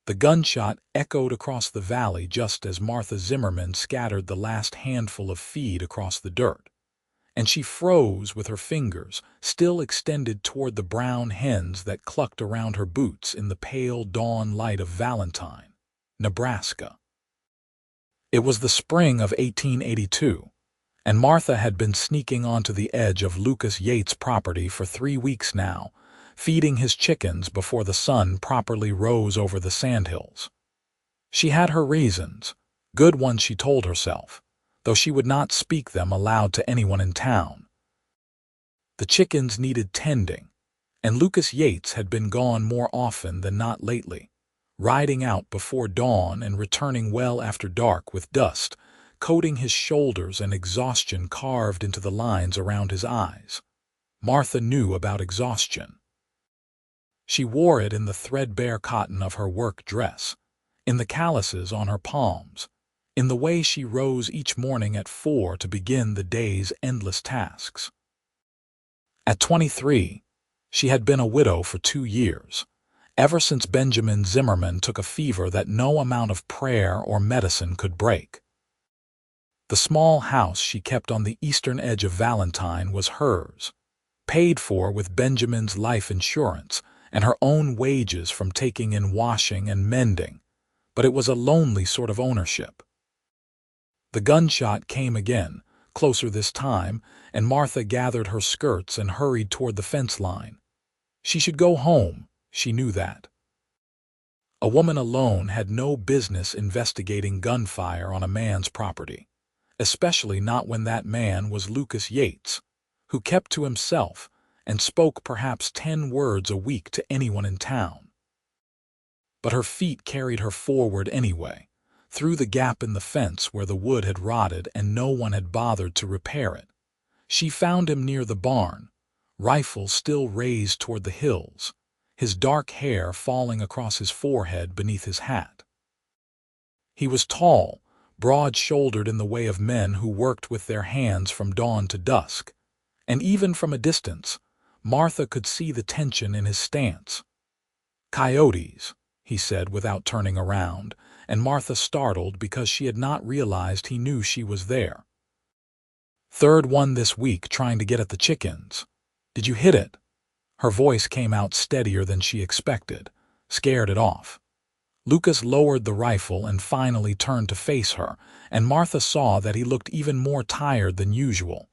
The gunshot echoed across the valley just as Martha Zimmerman scattered the last handful of feed across the dirt, and she froze with her fingers still extended toward the brown hens that clucked around her boots in the pale dawn light of Valentine, Nebraska. It was the spring of 1882, and Martha had been sneaking onto the edge of Lucas Yates' property for 3 weeks now, feeding his chickens before the sun properly rose over the sandhills. She had her reasons, good ones she told herself, though she would not speak them aloud to anyone in town. The chickens needed tending, and Lucas Yates had been gone more often than not lately, riding out before dawn and returning well after dark with dust coating his shoulders and exhaustion carved into the lines around his eyes. Martha knew about exhaustion. She wore it in the threadbare cotton of her work dress, in the calluses on her palms, in the way she rose each morning at 4 to begin the day's endless tasks. At 23, she had been a widow for 2 years, ever since Benjamin Zimmerman took a fever that no amount of prayer or medicine could break. The small house she kept on the eastern edge of Valentine was hers, paid for with Benjamin's life insurance and her own wages from taking in washing and mending, but it was a lonely sort of ownership. The gunshot came again, closer this time, and Martha gathered her skirts and hurried toward the fence line. She should go home, she knew that. A woman alone had no business investigating gunfire on a man's property, especially not when that man was Lucas Yates, who kept to himself and spoke perhaps 10 words a week to anyone in town. But her feet carried her forward anyway, through the gap in the fence where the wood had rotted and no one had bothered to repair it. She found him near the barn, rifle still raised toward the hills, his dark hair falling across his forehead beneath his hat. He was tall, broad-shouldered in the way of men who worked with their hands from dawn to dusk, and even from a distance, Martha could see the tension in his stance. "Coyotes," he said without turning around, and Martha startled because she had not realized he knew she was there. "Third one this week trying to get at the chickens. Did you hit it?" Her voice came out steadier than she expected, scared it off. Lucas lowered the rifle and finally turned to face her, and Martha saw that he looked even more tired than usual.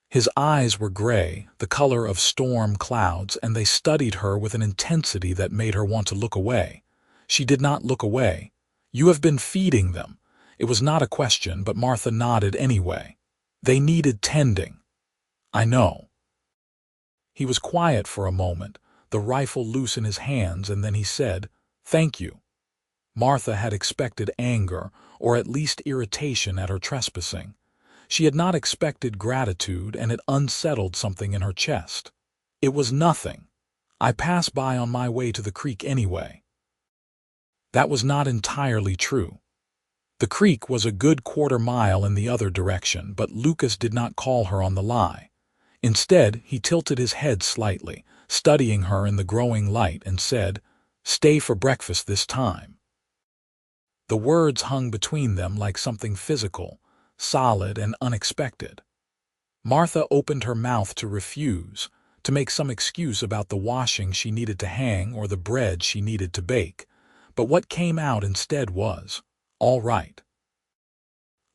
His eyes were gray, the color of storm clouds, and they studied her with an intensity that made her want to look away. She did not look away. "You have been feeding them." It was not a question, but Martha nodded anyway. "They needed tending." "I know." He was quiet for a moment, the rifle loose in his hands, and then he said, "Thank you." Martha had expected anger, or at least irritation at her trespassing. She had not expected gratitude, and it unsettled something in her chest. "It was nothing. I pass by on my way to the creek anyway." That was not entirely true. The creek was a good quarter-mile in the other direction, but Lucas did not call her on the lie. Instead, he tilted his head slightly, studying her in the growing light, and said, "Stay for breakfast this time." The words hung between them like something physical, solid and unexpected. Martha opened her mouth to refuse, to make some excuse about the washing she needed to hang or the bread she needed to bake, but what came out instead was, "All right."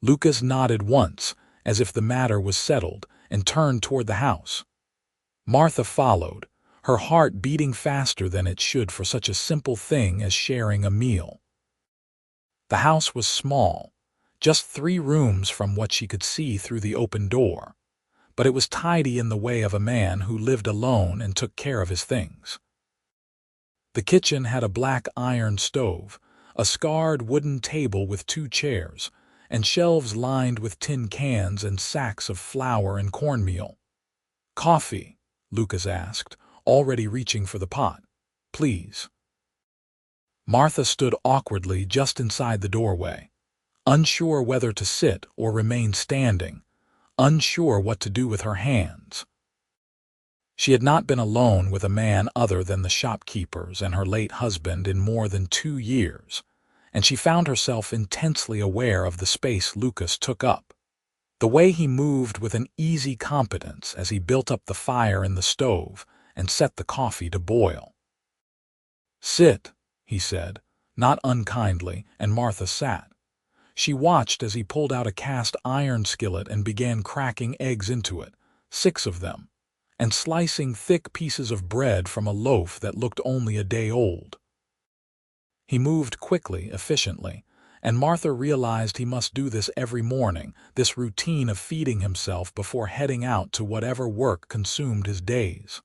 Lucas nodded once, as if the matter was settled, and turned toward the house. Martha followed, her heart beating faster than it should for such a simple thing as sharing a meal. The house was small, just 3 rooms from what she could see through the open door, but it was tidy in the way of a man who lived alone and took care of his things. The kitchen had a black iron stove, a scarred wooden table with 2 chairs, and shelves lined with tin cans and sacks of flour and cornmeal. "Coffee?" Lucas asked, already reaching for the pot. "Please." Martha stood awkwardly just inside the doorway, unsure whether to sit or remain standing, unsure what to do with her hands. She had not been alone with a man other than the shopkeepers and her late husband in more than 2 years, and she found herself intensely aware of the space Lucas took up. The way he moved with an easy competence as he built up the fire in the stove and set the coffee to boil. "Sit," he said, not unkindly, and Martha sat. She watched as he pulled out a cast iron skillet and began cracking eggs into it, 6 of them, and slicing thick pieces of bread from a loaf that looked only a day old. He moved quickly, efficiently, and Martha realized he must do this every morning, this routine of feeding himself before heading out to whatever work consumed his days.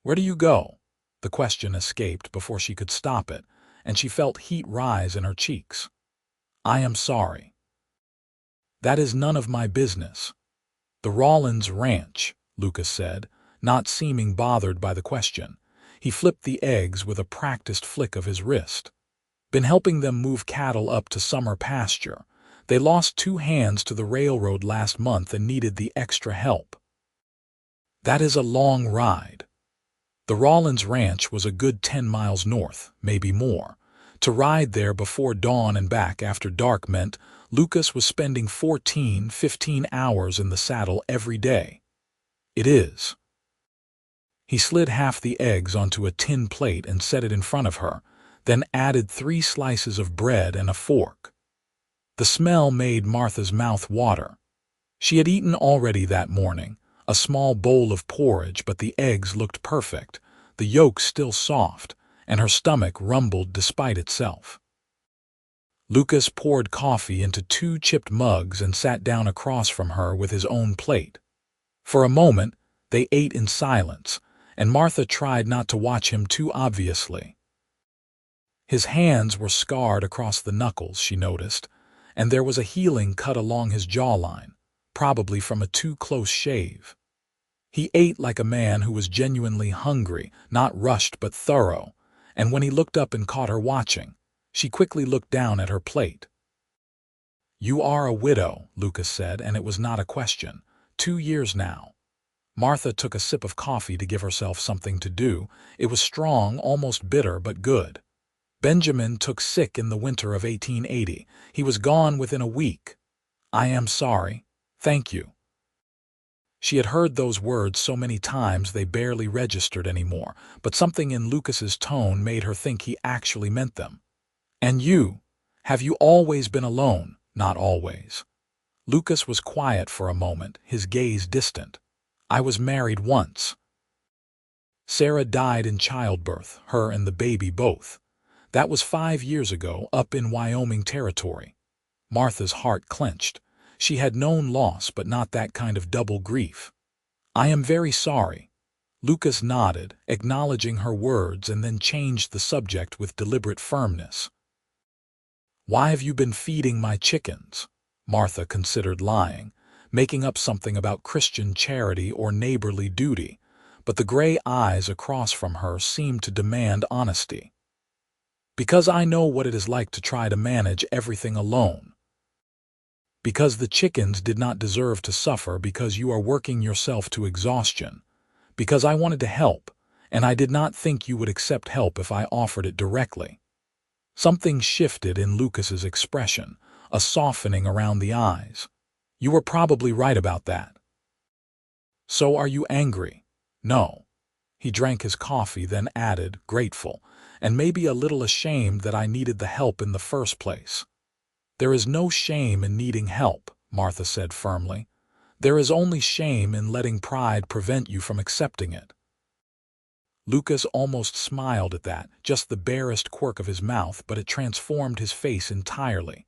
"Where do you go?" The question escaped before she could stop it, and she felt heat rise in her cheeks. "I am sorry." "That is none of my business." "The Rawlins Ranch," Lucas said, not seeming bothered by the question. He flipped the eggs with a practiced flick of his wrist. "Been helping them move cattle up to summer pasture. They lost 2 hands to the railroad last month and needed the extra help." "That is a long ride." The Rawlins Ranch was a good 10 miles north, maybe more. To ride there before dawn and back after dark meant Lucas was spending 14-15 hours in the saddle every day. "It is." He slid half the eggs onto a tin plate and set it in front of her, then added 3 slices of bread and a fork. The smell made Martha's mouth water. She had eaten already that morning, a small bowl of porridge, but the eggs looked perfect, the yolk still soft, and her stomach rumbled despite itself. Lucas poured coffee into 2 chipped mugs and sat down across from her with his own plate. For a moment, they ate in silence, and Martha tried not to watch him too obviously. His hands were scarred across the knuckles, she noticed, and there was a healing cut along his jawline, probably from a too-close shave. He ate like a man who was genuinely hungry, not rushed but thorough, and when he looked up and caught her watching, she quickly looked down at her plate. "You are a widow," Lucas said, and it was not a question. 2 years now. Martha took a sip of coffee to give herself something to do. It was strong, almost bitter, but good. "Benjamin took sick in the winter of 1880. He was gone within a week." "I am sorry. Thank you." She had heard those words so many times they barely registered anymore, but something in Lucas's tone made her think he actually meant them. "And you? Have you always been alone?" "Not always." Lucas was quiet for a moment, his gaze distant. "I was married once." Sarah died in childbirth, her and the baby both. That was 5 years ago, up in Wyoming territory. Martha's heart clenched. She had known loss, but not that kind of double grief. "I am very sorry." Lucas nodded, acknowledging her words, and then changed the subject with deliberate firmness. "Why have you been feeding my chickens?" Martha considered lying, making up something about Christian charity or neighborly duty, but the gray eyes across from her seemed to demand honesty. "Because I know what it is like to try to manage everything alone." "Because the chickens did not deserve to suffer because you are working yourself to exhaustion. Because I wanted to help, and I did not think you would accept help if I offered it directly." Something shifted in Lucas's expression, a softening around the eyes. "You were probably right about that." "So are you angry?" "No." He drank his coffee, then added, grateful, "and maybe a little ashamed that I needed the help in the first place." "There is no shame in needing help," Martha said firmly. "There is only shame in letting pride prevent you from accepting it." Lucas almost smiled at that, just the barest quirk of his mouth, but it transformed his face entirely.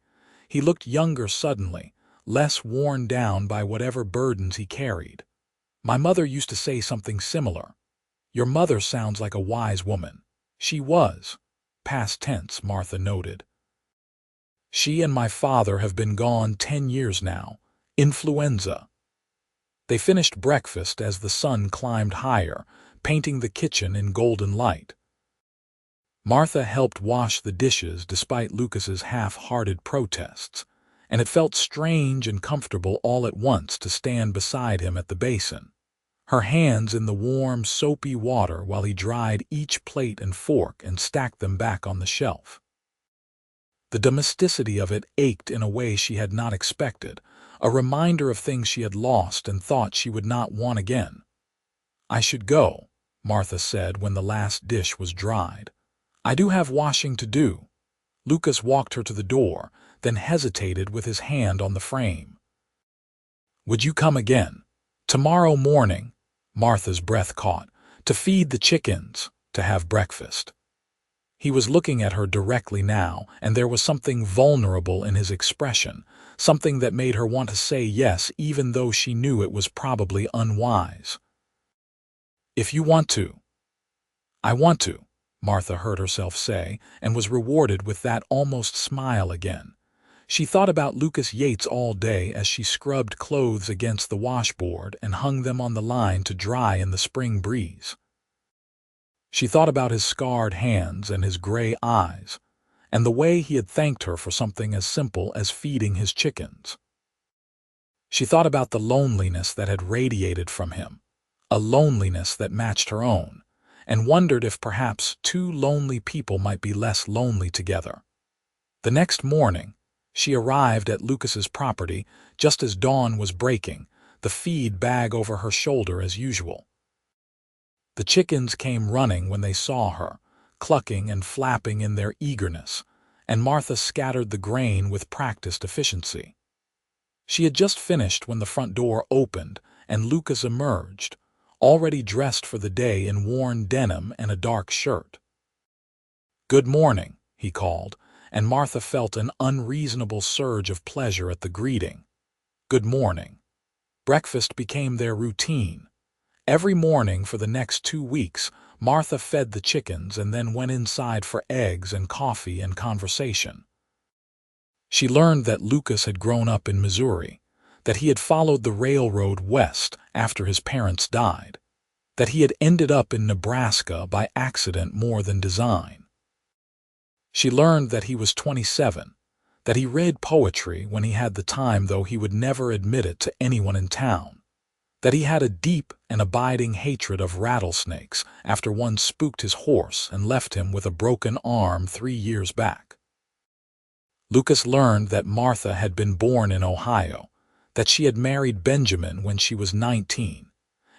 He looked younger suddenly, less worn down by whatever burdens he carried. "My mother used to say something similar." "Your mother sounds like a wise woman." "She was." Past tense, Martha noted. "She and my father have been gone 10 years now. Influenza." They finished breakfast as the sun climbed higher, painting the kitchen in golden light. Martha helped wash the dishes despite Lucas's half-hearted protests, and it felt strange and comfortable all at once to stand beside him at the basin. her hands in the warm, soapy water while he dried each plate and fork and stacked them back on the shelf. The domesticity of it ached in a way she had not expected, a reminder of things she had lost and thought she would not want again. "I should go," Martha said when the last dish was dried. "I do have washing to do." Lucas walked her to the door, then hesitated with his hand on the frame. "Would you come again? Tomorrow morning?" Martha's breath caught. "To feed the chickens, to have breakfast." He was looking at her directly now, and there was something vulnerable in his expression, something that made her want to say yes even though she knew it was probably unwise. "If you want to." "I want to," Martha heard herself say, and was rewarded with that almost smile again. She thought about Lucas Yates all day as she scrubbed clothes against the washboard and hung them on the line to dry in the spring breeze. She thought about his scarred hands and his gray eyes, and the way he had thanked her for something as simple as feeding his chickens. She thought about the loneliness that had radiated from him, a loneliness that matched her own, and wondered if perhaps two lonely people might be less lonely together. The next morning, she arrived at Lucas's property just as dawn was breaking, the feed bag over her shoulder as usual. The chickens came running when they saw her, clucking and flapping in their eagerness, and Martha scattered the grain with practiced efficiency. She had just finished when the front door opened and Lucas emerged, already dressed for the day in worn denim and a dark shirt. "Good morning," he called, and Martha felt an unreasonable surge of pleasure at the greeting. Good morning. Breakfast became their routine. Every morning for the next 2 weeks, Martha fed the chickens and then went inside for eggs and coffee and conversation. She learned that Lucas had grown up in Missouri, that he had followed the railroad west after his parents died, that he had ended up in Nebraska by accident more than design. She learned that he was 27, that he read poetry when he had the time though he would never admit it to anyone in town, that he had a deep and abiding hatred of rattlesnakes after one spooked his horse and left him with a broken arm 3 years back. Lucas learned that Martha had been born in Ohio, that she had married Benjamin when she was 19,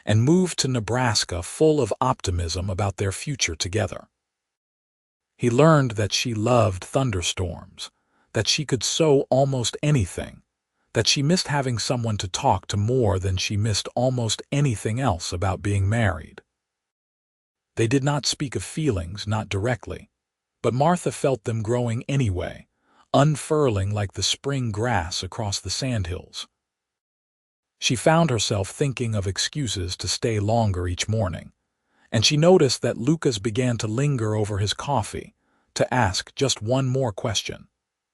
and moved to Nebraska full of optimism about their future together. He learned that she loved thunderstorms, that she could sew almost anything, that she missed having someone to talk to more than she missed almost anything else about being married. They did not speak of feelings, not directly, but Martha felt them growing anyway, unfurling like the spring grass across the sandhills. She found herself thinking of excuses to stay longer each morning, and she noticed that Lucas began to linger over his coffee, to ask just one more question,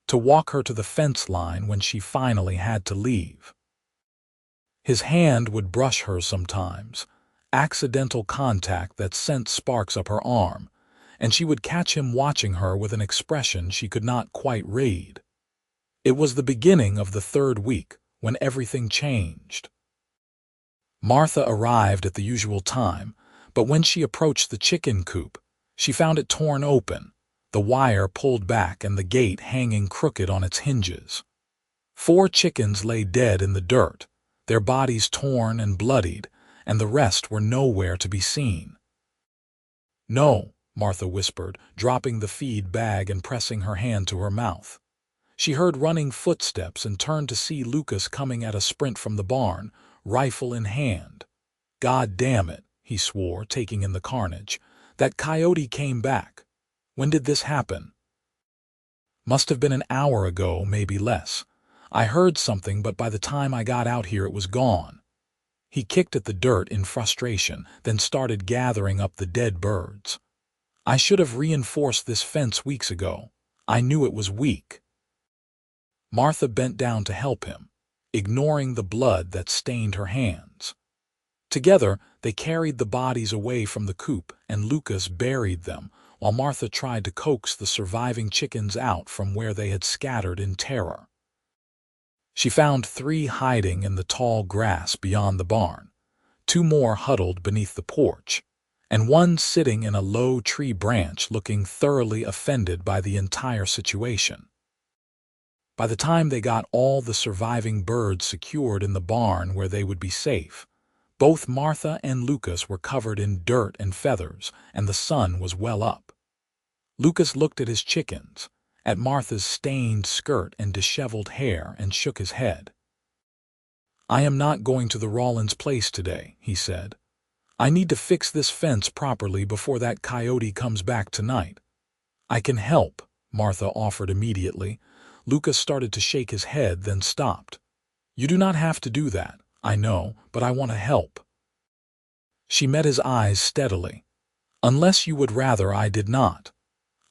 to walk her to the fence line when she finally had to leave. His hand would brush hers sometimes, accidental contact that sent sparks up her arm, and she would catch him watching her with an expression she could not quite read. It was the beginning of the 3rd week, when everything changed. Martha arrived at the usual time, but when she approached the chicken coop, she found it torn open, the wire pulled back and the gate hanging crooked on its hinges. 4 chickens lay dead in the dirt, their bodies torn and bloodied, and the rest were nowhere to be seen. "No," Martha whispered, dropping the feed bag and pressing her hand to her mouth. She heard running footsteps and turned to see Lucas coming at a sprint from the barn, rifle in hand. "God damn it," he swore, taking in the carnage. "That coyote came back. When did this happen?" "Must have been an hour ago, maybe less. I heard something, but by the time I got out here it was gone." He kicked at the dirt in frustration, then started gathering up the dead birds. "I should have reinforced this fence weeks ago. I knew it was weak." Martha bent down to help him, ignoring the blood that stained her hands. Together, they carried the bodies away from the coop, and Lucas buried them, while Martha tried to coax the surviving chickens out from where they had scattered in terror. She found 3 hiding in the tall grass beyond the barn, two more huddled beneath the porch, and one sitting in a low tree branch looking thoroughly offended by the entire situation. By the time they got all the surviving birds secured in the barn where they would be safe, both Martha and Lucas were covered in dirt and feathers, and the sun was well up. Lucas looked at his chickens, at Martha's stained skirt and disheveled hair, and shook his head. "I am not going to the Rollins place today," he said. "I need to fix this fence properly before that coyote comes back tonight." "I can help," Martha offered immediately. Lucas started to shake his head, then stopped. "You do not have to do that, I know, but I want to help." She met his eyes steadily. "Unless you would rather I did not."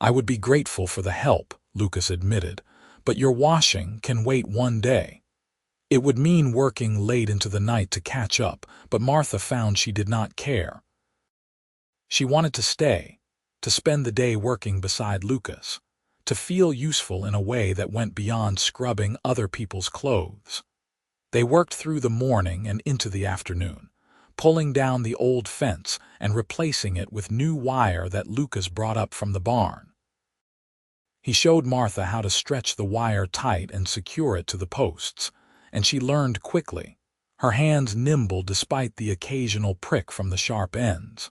"I would be grateful for the help," Lucas admitted, "but your washing can wait one day." It would mean working late into the night to catch up, but Martha found she did not care. She wanted to stay, to spend the day working beside Lucas, to feel useful in a way that went beyond scrubbing other people's clothes. They worked through the morning and into the afternoon, pulling down the old fence and replacing it with new wire that Lucas brought up from the barn. He showed Martha how to stretch the wire tight and secure it to the posts, and she learned quickly, her hands nimble despite the occasional prick from the sharp ends.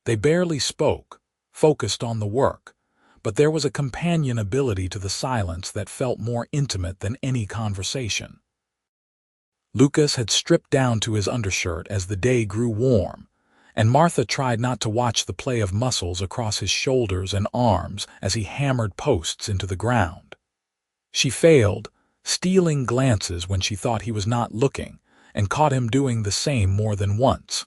They barely spoke, focused on the work, but there was a companionability to the silence that felt more intimate than any conversation. Lucas had stripped down to his undershirt as the day grew warm, and Martha tried not to watch the play of muscles across his shoulders and arms as he hammered posts into the ground. She failed, stealing glances when she thought he was not looking, and caught him doing the same more than once.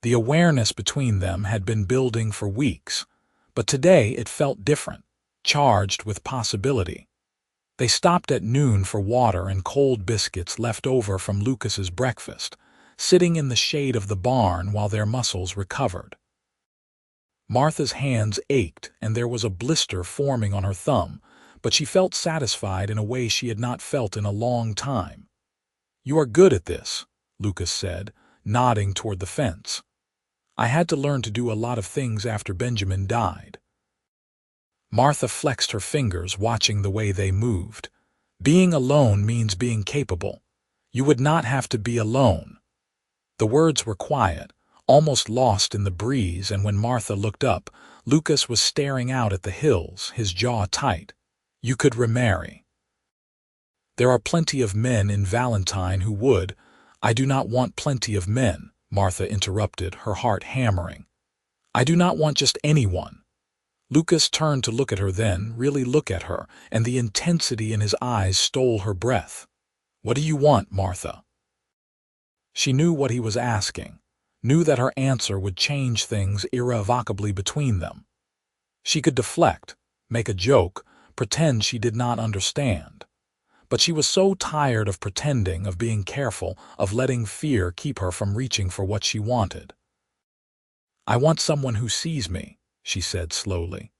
The awareness between them had been building for weeks, but today it felt different, charged with possibility. They stopped at noon for water and cold biscuits left over from Lucas's breakfast, sitting in the shade of the barn while their muscles recovered. Martha's hands ached and there was a blister forming on her thumb, but she felt satisfied in a way she had not felt in a long time. "You are good at this," Lucas said, nodding toward the fence. "I had to learn to do a lot of things after Benjamin died." Martha flexed her fingers, watching the way they moved. "Being alone means being capable. You would not have to be alone." The words were quiet, almost lost in the breeze, and when Martha looked up, Lucas was staring out at the hills, his jaw tight. "You could remarry." "There are plenty of men in Valentine who would." "I do not want plenty of men," Martha interrupted, her heart hammering. "I do not want just anyone." Lucas turned to look at her, then really look at her, and the intensity in his eyes stole her breath. "What do you want, Martha?" She knew what he was asking, knew that her answer would change things irrevocably between them. She could deflect, make a joke, pretend she did not understand. But she was so tired of pretending, of being careful, of letting fear keep her from reaching for what she wanted. "I want someone who sees me," she said slowly,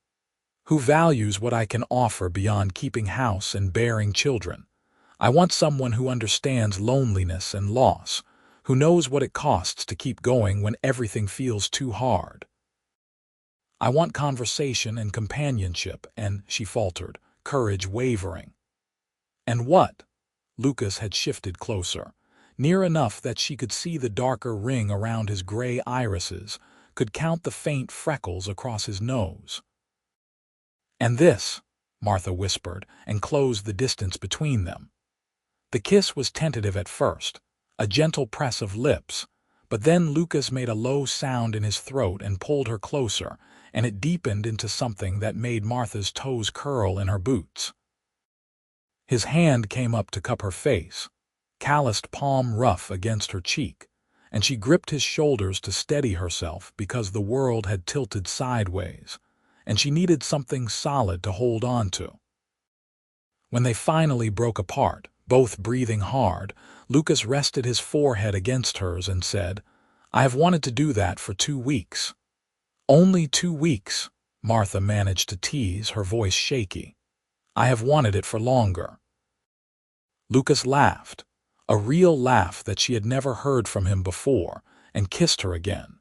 "who values what I can offer beyond keeping house and bearing children. I want someone who understands loneliness and loss, who knows what it costs to keep going when everything feels too hard. I want conversation and companionship," and she faltered, courage wavering. "And what?" Lucas had shifted closer, near enough that she could see the darker ring around his gray irises, could count the faint freckles across his nose. "And this," Martha whispered, and closed the distance between them. The kiss was tentative at first, a gentle press of lips, but then Lucas made a low sound in his throat and pulled her closer, and it deepened into something that made Martha's toes curl in her boots. His hand came up to cup her face, calloused palm rough against her cheek, and she gripped his shoulders to steady herself because the world had tilted sideways, and she needed something solid to hold on to. When they finally broke apart, both breathing hard, Lucas rested his forehead against hers and said, "I have wanted to do that for 2 weeks." "Only 2 weeks," Martha managed to tease, her voice shaky. "I have wanted it for longer." Lucas laughed, a real laugh that she had never heard from him before, and kissed her again.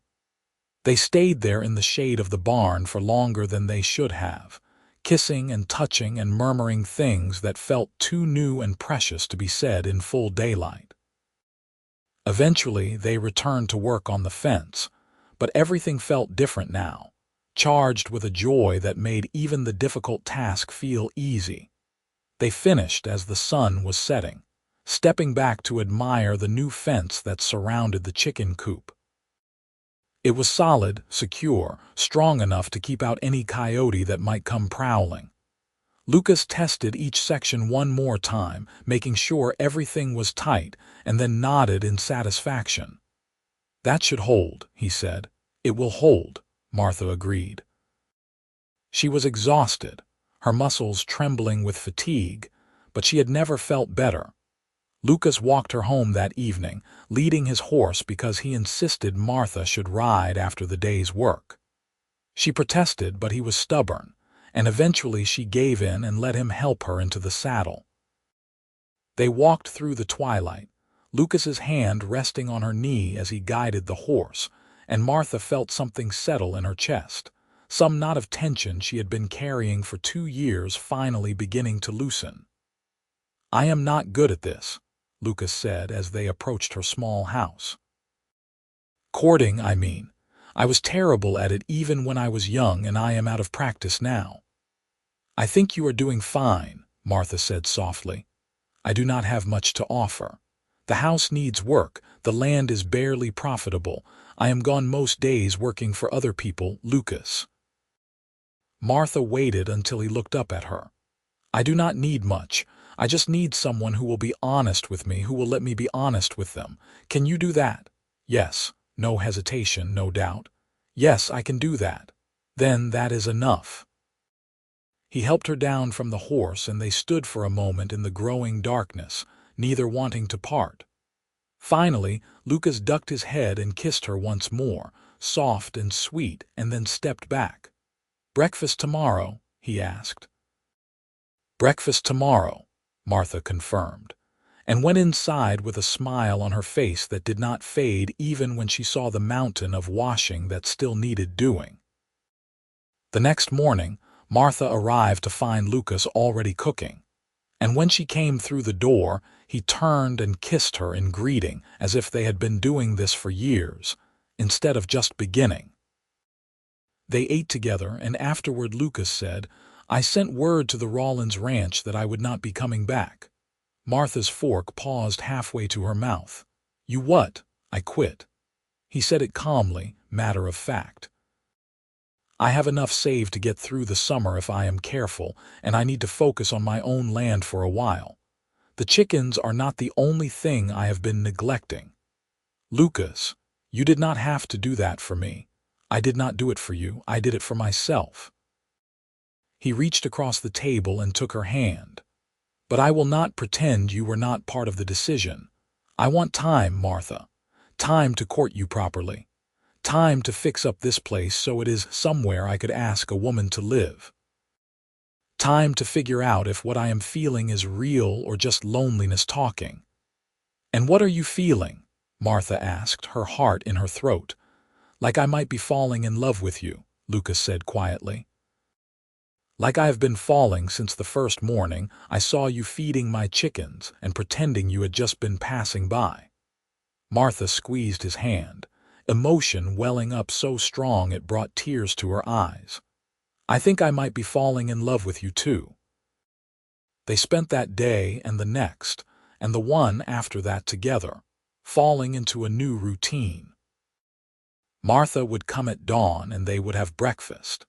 They stayed there in the shade of the barn for longer than they should have, kissing and touching and murmuring things that felt too new and precious to be said in full daylight. Eventually, they returned to work on the fence, but everything felt different now, charged with a joy that made even the difficult task feel easy. They finished as the sun was setting, stepping back to admire the new fence that surrounded the chicken coop. It was solid, secure, strong enough to keep out any coyote that might come prowling. Lucas tested each section one more time, making sure everything was tight, and then nodded in satisfaction. "That should hold," he said. "It will hold," Martha agreed. She was exhausted, her muscles trembling with fatigue, but she had never felt better. Lucas walked her home that evening, leading his horse because he insisted Martha should ride after the day's work. She protested, but he was stubborn, and eventually she gave in and let him help her into the saddle. They walked through the twilight, Lucas's hand resting on her knee as he guided the horse, and Martha felt something settle in her chest, some knot of tension she had been carrying for 2 years finally beginning to loosen. "I am not good at this," Lucas said as they approached her small house. "Courting, I mean. I was terrible at it even when I was young, and I am out of practice now." "I think you are doing fine," Martha said softly. "I do not have much to offer. The house needs work, the land is barely profitable. I am gone most days working for other people, Lucas." Martha waited until he looked up at her. "I do not need much. I just need someone who will be honest with me, who will let me be honest with them. Can you do that?" "Yes." No hesitation, no doubt. "Yes, I can do that." "Then that is enough." He helped her down from the horse, and they stood for a moment in the growing darkness, neither wanting to part. Finally, Lucas ducked his head and kissed her once more, soft and sweet, and then stepped back. "Breakfast tomorrow?" he asked. "Breakfast tomorrow," Martha confirmed, and went inside with a smile on her face that did not fade even when she saw the mountain of washing that still needed doing. The next morning, Martha arrived to find Lucas already cooking, and when she came through the door, he turned and kissed her in greeting as if they had been doing this for years, instead of just beginning. They ate together, and afterward Lucas said, "I sent word to the Rawlins ranch that I would not be coming back." Martha's fork paused halfway to her mouth. "You what?" "I quit." He said it calmly, matter of fact. "I have enough saved to get through the summer if I am careful, and I need to focus on my own land for a while. The chickens are not the only thing I have been neglecting." "Lucas, you did not have to do that for me. I did not do it for you, I did it for myself." He reached across the table and took her hand. "But I will not pretend you were not part of the decision. I want time, Martha. Time to court you properly. Time to fix up this place so it is somewhere I could ask a woman to live. Time to figure out if what I am feeling is real or just loneliness talking." "And what are you feeling?" Martha asked, her heart in her throat. "Like I might be falling in love with you," Lucas said quietly. "Like I have been falling since the first morning I saw you feeding my chickens and pretending you had just been passing by." Martha squeezed his hand, emotion welling up so strong it brought tears to her eyes. "I think I might be falling in love with you too." They spent that day and the next, and the one after that together, falling into a new routine. Martha would come at dawn and they would have breakfast,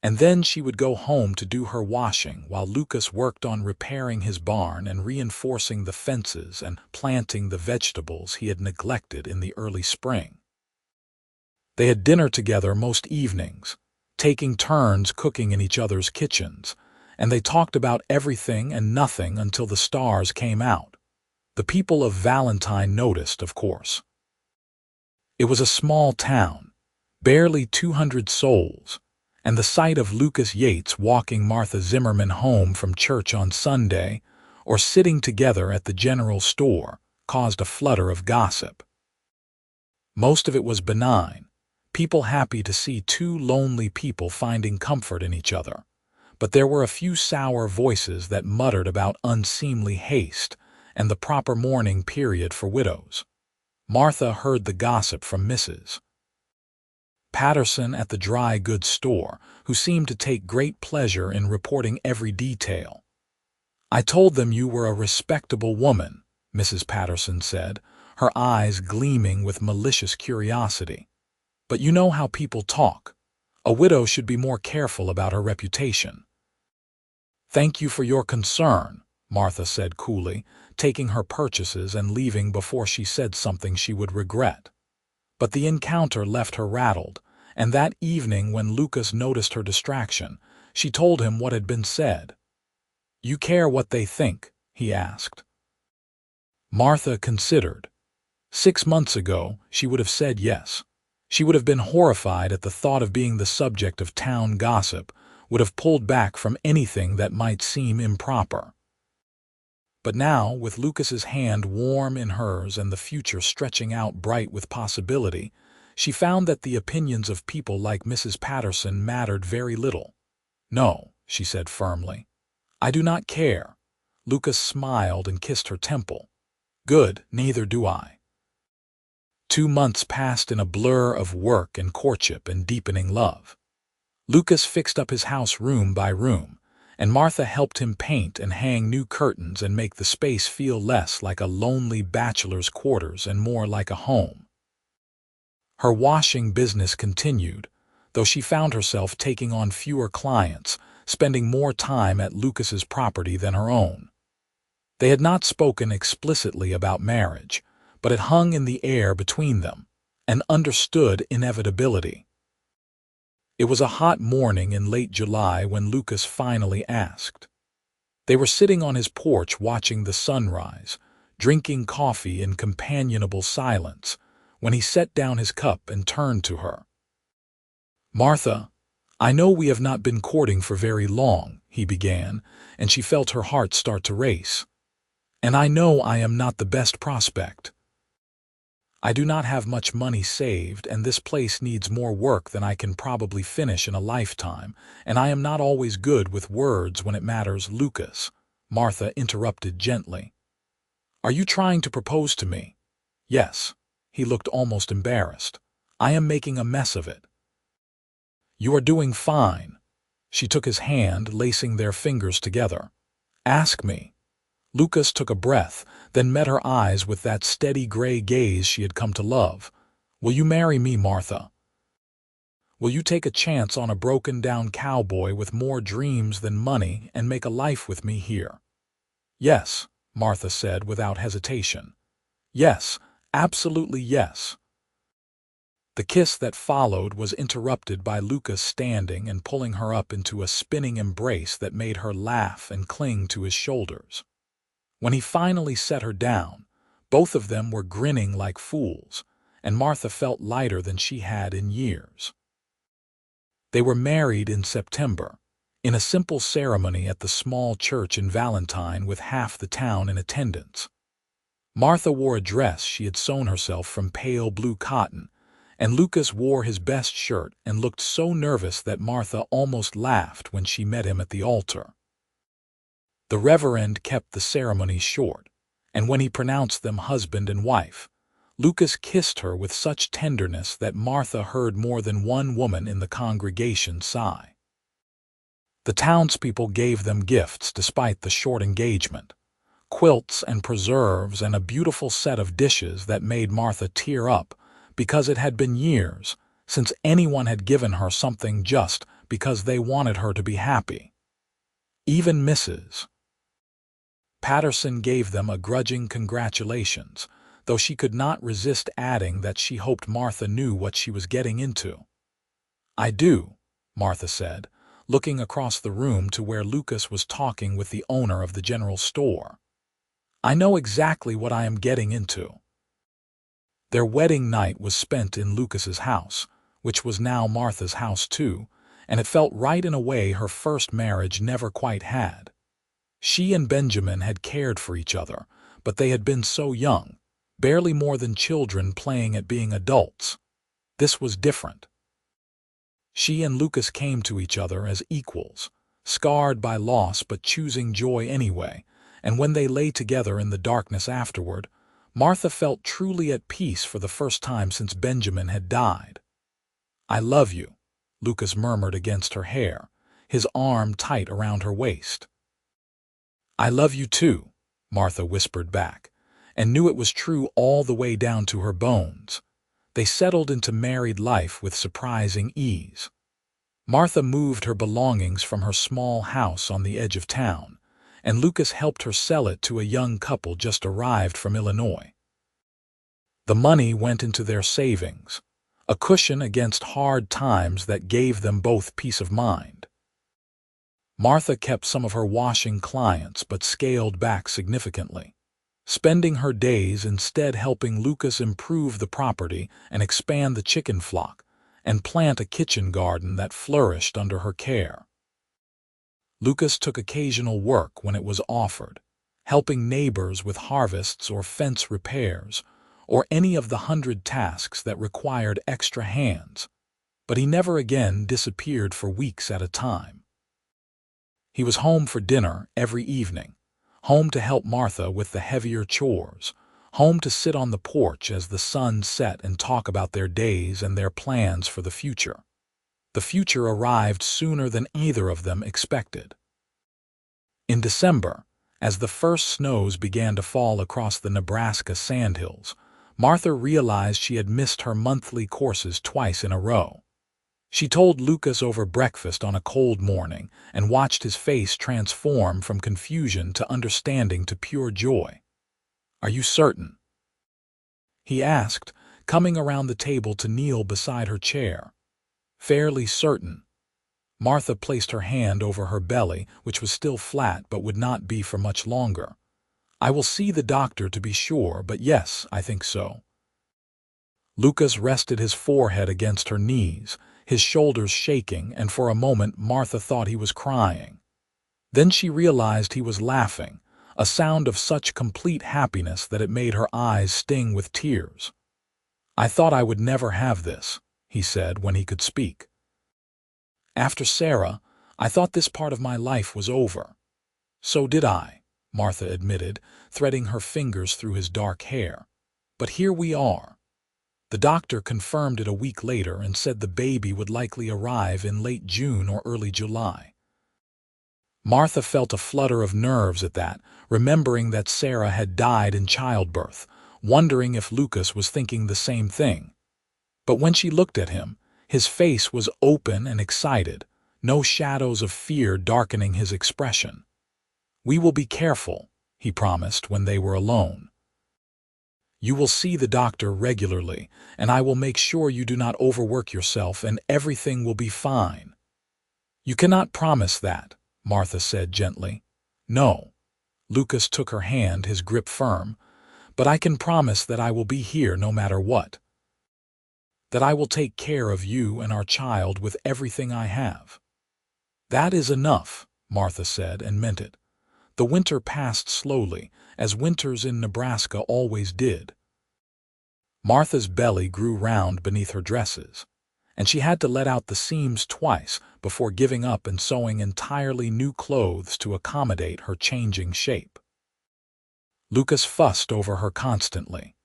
and then she would go home to do her washing while Lucas worked on repairing his barn and reinforcing the fences and planting the vegetables he had neglected in the early spring. They had dinner together most evenings, taking turns cooking in each other's kitchens, and they talked about everything and nothing until the stars came out. The people of Valentine noticed, of course. It was a small town, barely 200 souls, and the sight of Lucas Yates walking Martha Zimmerman home from church on Sunday or sitting together at the general store caused a flutter of gossip. Most of it was benign, people happy to see two lonely people finding comfort in each other. But there were a few sour voices that muttered about unseemly haste and the proper mourning period for widows. Martha heard the gossip from Mrs. Patterson at the dry goods store, who seemed to take great pleasure in reporting every detail. "I told them you were a respectable woman," Mrs. Patterson said, her eyes gleaming with malicious curiosity. "But you know how people talk. A widow should be more careful about her reputation." "Thank you for your concern," Martha said coolly, taking her purchases and leaving before she said something she would regret. But the encounter left her rattled, and that evening when Lucas noticed her distraction, she told him what had been said. "You care what they think?" he asked. Martha considered. 6 months ago, she would have said yes. She would have been horrified at the thought of being the subject of town gossip, would have pulled back from anything that might seem improper. But now, with Lucas's hand warm in hers and the future stretching out bright with possibility, she found that the opinions of people like Mrs. Patterson mattered very little. "No," she said firmly. "I do not care." Lucas smiled and kissed her temple. "Good, neither do I." 2 months passed in a blur of work and courtship and deepening love. Lucas fixed up his house room by room, and Martha helped him paint and hang new curtains and make the space feel less like a lonely bachelor's quarters and more like a home. Her washing business continued, though she found herself taking on fewer clients, spending more time at Lucas's property than her own. They had not spoken explicitly about marriage, but it hung in the air between them, an understood inevitability. It was a hot morning in late July when Lucas finally asked. They were sitting on his porch watching the sunrise, drinking coffee in companionable silence, when he set down his cup and turned to her. "Martha, I know we have not been courting for very long," he began, and she felt her heart start to race. "And I know I am not the best prospect. I do not have much money saved, and this place needs more work than I can probably finish in a lifetime, and I am not always good with words when it matters." "Lucas," Martha interrupted gently. "Are you trying to propose to me?" "Yes." He looked almost embarrassed. "I am making a mess of it." "You are doing fine." She took his hand, lacing their fingers together. "Ask me." Lucas took a breath, then met her eyes with that steady gray gaze she had come to love. "Will you marry me, Martha? Will you take a chance on a broken-down cowboy with more dreams than money and make a life with me here?" "Yes," Martha said without hesitation. "Yes, absolutely yes." The kiss that followed was interrupted by Lucas standing and pulling her up into a spinning embrace that made her laugh and cling to his shoulders. When he finally set her down, both of them were grinning like fools, and Martha felt lighter than she had in years. They were married in September, in a simple ceremony at the small church in Valentine with half the town in attendance. Martha wore a dress she had sewn herself from pale blue cotton, and Lucas wore his best shirt and looked so nervous that Martha almost laughed when she met him at the altar. The reverend kept the ceremony short, and when he pronounced them husband and wife, Lucas kissed her with such tenderness that Martha heard more than one woman in the congregation sigh. The townspeople gave them gifts despite the short engagement, quilts and preserves and a beautiful set of dishes that made Martha tear up because it had been years since anyone had given her something just because they wanted her to be happy. Even Mrs. Patterson gave them a grudging congratulations, though she could not resist adding that she hoped Martha knew what she was getting into. "I do," Martha said, looking across the room to where Lucas was talking with the owner of the general store. "I know exactly what I am getting into." Their wedding night was spent in Lucas's house, which was now Martha's house too, and it felt right in a way her first marriage never quite had. She and Benjamin had cared for each other, but they had been so young, barely more than children playing at being adults. This was different. She and Lucas came to each other as equals, scarred by loss but choosing joy anyway, and when they lay together in the darkness afterward, Martha felt truly at peace for the first time since Benjamin had died. "I love you," Lucas murmured against her hair, his arm tight around her waist. "I love you too," Martha whispered back, and knew it was true all the way down to her bones. They settled into married life with surprising ease. Martha moved her belongings from her small house on the edge of town, and Lucas helped her sell it to a young couple just arrived from Illinois. The money went into their savings, a cushion against hard times that gave them both peace of mind. Martha kept some of her washing clients but scaled back significantly, spending her days instead helping Lucas improve the property and expand the chicken flock and plant a kitchen garden that flourished under her care. Lucas took occasional work when it was offered, helping neighbors with harvests or fence repairs, or any of the 100 tasks that required extra hands, but he never again disappeared for weeks at a time. He was home for dinner every evening, home to help Martha with the heavier chores, home to sit on the porch as the sun set and talk about their days and their plans for the future. The future arrived sooner than either of them expected. In December, as the first snows began to fall across the Nebraska sandhills, Martha realized she had missed her monthly courses twice in a row. She told Lucas over breakfast on a cold morning and watched his face transform from confusion to understanding to pure joy. "Are you certain?" he asked, coming around the table to kneel beside her chair. "Fairly certain." Martha placed her hand over her belly, which was still flat but would not be for much longer. "I will see the doctor to be sure, but yes, I think so." Lucas rested his forehead against her knees, his shoulders shaking, and for a moment Martha thought he was crying. Then she realized he was laughing, a sound of such complete happiness that it made her eyes sting with tears. "I thought I would never have this," he said when he could speak. "After Sarah, I thought this part of my life was over." "So did I," Martha admitted, threading her fingers through his dark hair. "But here we are." The doctor confirmed it a week later and said the baby would likely arrive in late June or early July. Martha felt a flutter of nerves at that, remembering that Sarah had died in childbirth, wondering if Lucas was thinking the same thing. But when she looked at him, his face was open and excited, no shadows of fear darkening his expression. "We will be careful," he promised when they were alone. "You will see the doctor regularly, and I will make sure you do not overwork yourself and everything will be fine." "You cannot promise that," Martha said gently. "No." Lucas took her hand, his grip firm. "But I can promise that I will be here no matter what. That I will take care of you and our child with everything I have." "That is enough," Martha said, and meant it. The winter passed slowly, as winters in Nebraska always did. Martha's belly grew round beneath her dresses, and she had to let out the seams twice before giving up and sewing entirely new clothes to accommodate her changing shape. Lucas fussed over her constantly,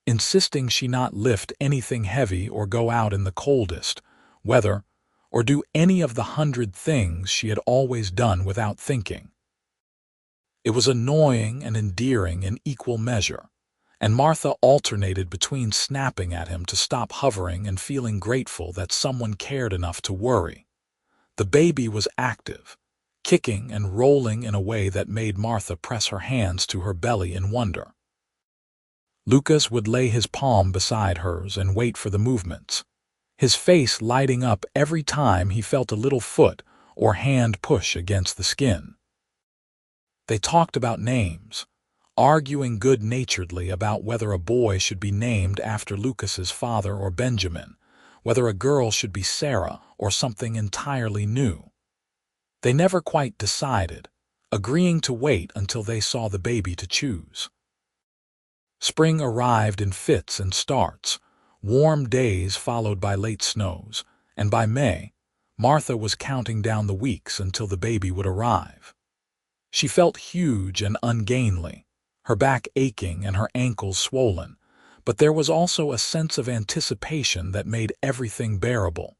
insisting she not lift anything heavy or go out in the coldest weather or do any of the 100 things she had always done without thinking. It was annoying and endearing in equal measure, and Martha alternated between snapping at him to stop hovering and feeling grateful that someone cared enough to worry. The baby was active, kicking and rolling in a way that made Martha press her hands to her belly in wonder. Lucas would lay his palm beside hers and wait for the movements, his face lighting up every time he felt a little foot or hand push against the skin. They talked about names, arguing good-naturedly about whether a boy should be named after Lucas's father or Benjamin, whether a girl should be Sarah or something entirely new. They never quite decided, agreeing to wait until they saw the baby to choose. Spring arrived in fits and starts, warm days followed by late snows, and by May, Martha was counting down the weeks until the baby would arrive. She felt huge and ungainly, her back aching and her ankles swollen, but there was also a sense of anticipation that made everything bearable.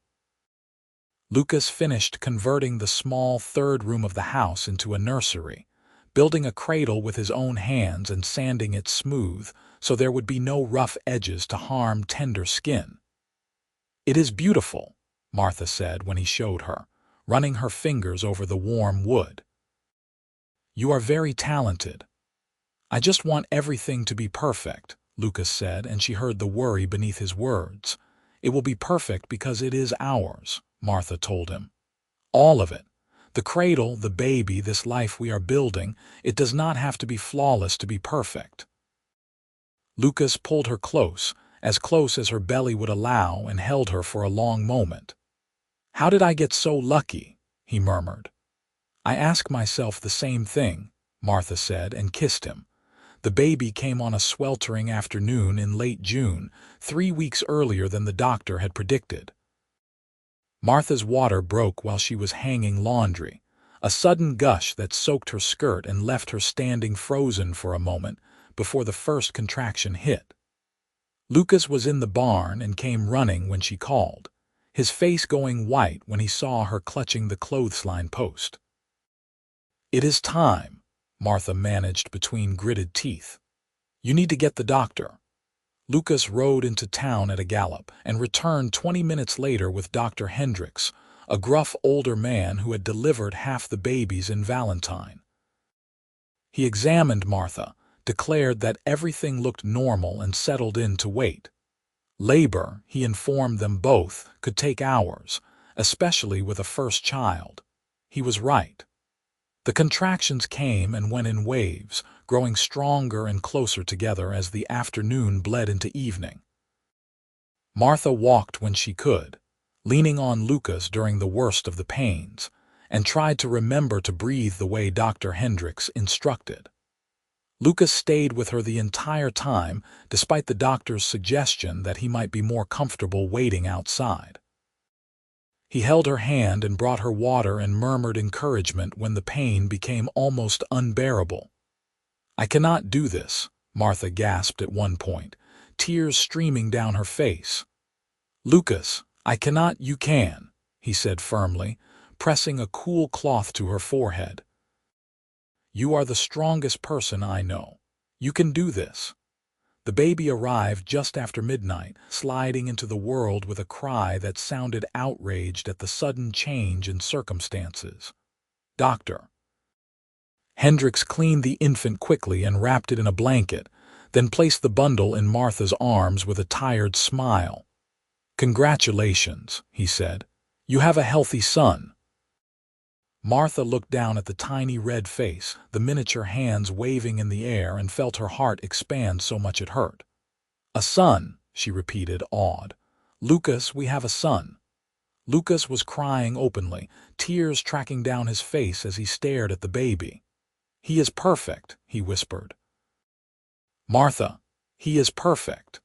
Lucas finished converting the small third room of the house into a nursery, building a cradle with his own hands and sanding it smooth so there would be no rough edges to harm tender skin. "It is beautiful," Martha said when he showed her, running her fingers over the warm wood. "You are very talented." "I just want everything to be perfect," Lucas said, and she heard the worry beneath his words. "It will be perfect because it is ours," Martha told him. "All of it. The cradle, the baby, this life we are building, it does not have to be flawless to be perfect." Lucas pulled her close as her belly would allow, and held her for a long moment. "How did I get so lucky?" he murmured. "I ask myself the same thing," Martha said, and kissed him. The baby came on a sweltering afternoon in late June, 3 weeks earlier than the doctor had predicted. Martha's water broke while she was hanging laundry, a sudden gush that soaked her skirt and left her standing frozen for a moment before the first contraction hit. Lucas was in the barn and came running when she called, his face going white when he saw her clutching the clothesline post. "It is time," Martha managed between gritted teeth. "You need to get the doctor." Lucas rode into town at a gallop and returned 20 minutes later with Dr. Hendricks, a gruff older man who had delivered half the babies in Valentine. He examined Martha, declared that everything looked normal and settled in to wait. Labor, he informed them both, could take hours, especially with a first child. He was right. The contractions came and went in waves, growing stronger and closer together as the afternoon bled into evening. Martha walked when she could, leaning on Lucas during the worst of the pains, and tried to remember to breathe the way Dr. Hendricks instructed. Lucas stayed with her the entire time, despite the doctor's suggestion that he might be more comfortable waiting outside. He held her hand and brought her water and murmured encouragement when the pain became almost unbearable. "I cannot do this," Martha gasped at one point, tears streaming down her face. "Lucas, I cannot, you can," he said firmly, pressing a cool cloth to her forehead. "You are the strongest person I know. You can do this." The baby arrived just after midnight, sliding into the world with a cry that sounded outraged at the sudden change in circumstances. "Doctor." Hendricks cleaned the infant quickly and wrapped it in a blanket, then placed the bundle in Martha's arms with a tired smile. "Congratulations," he said. "You have a healthy son." Martha looked down at the tiny red face, the miniature hands waving in the air, and felt her heart expand so much it hurt. "A son," she repeated, awed. "Lucas, we have a son." Lucas was crying openly, tears tracking down his face as he stared at the baby. "He is perfect," he whispered. "Martha, he is perfect."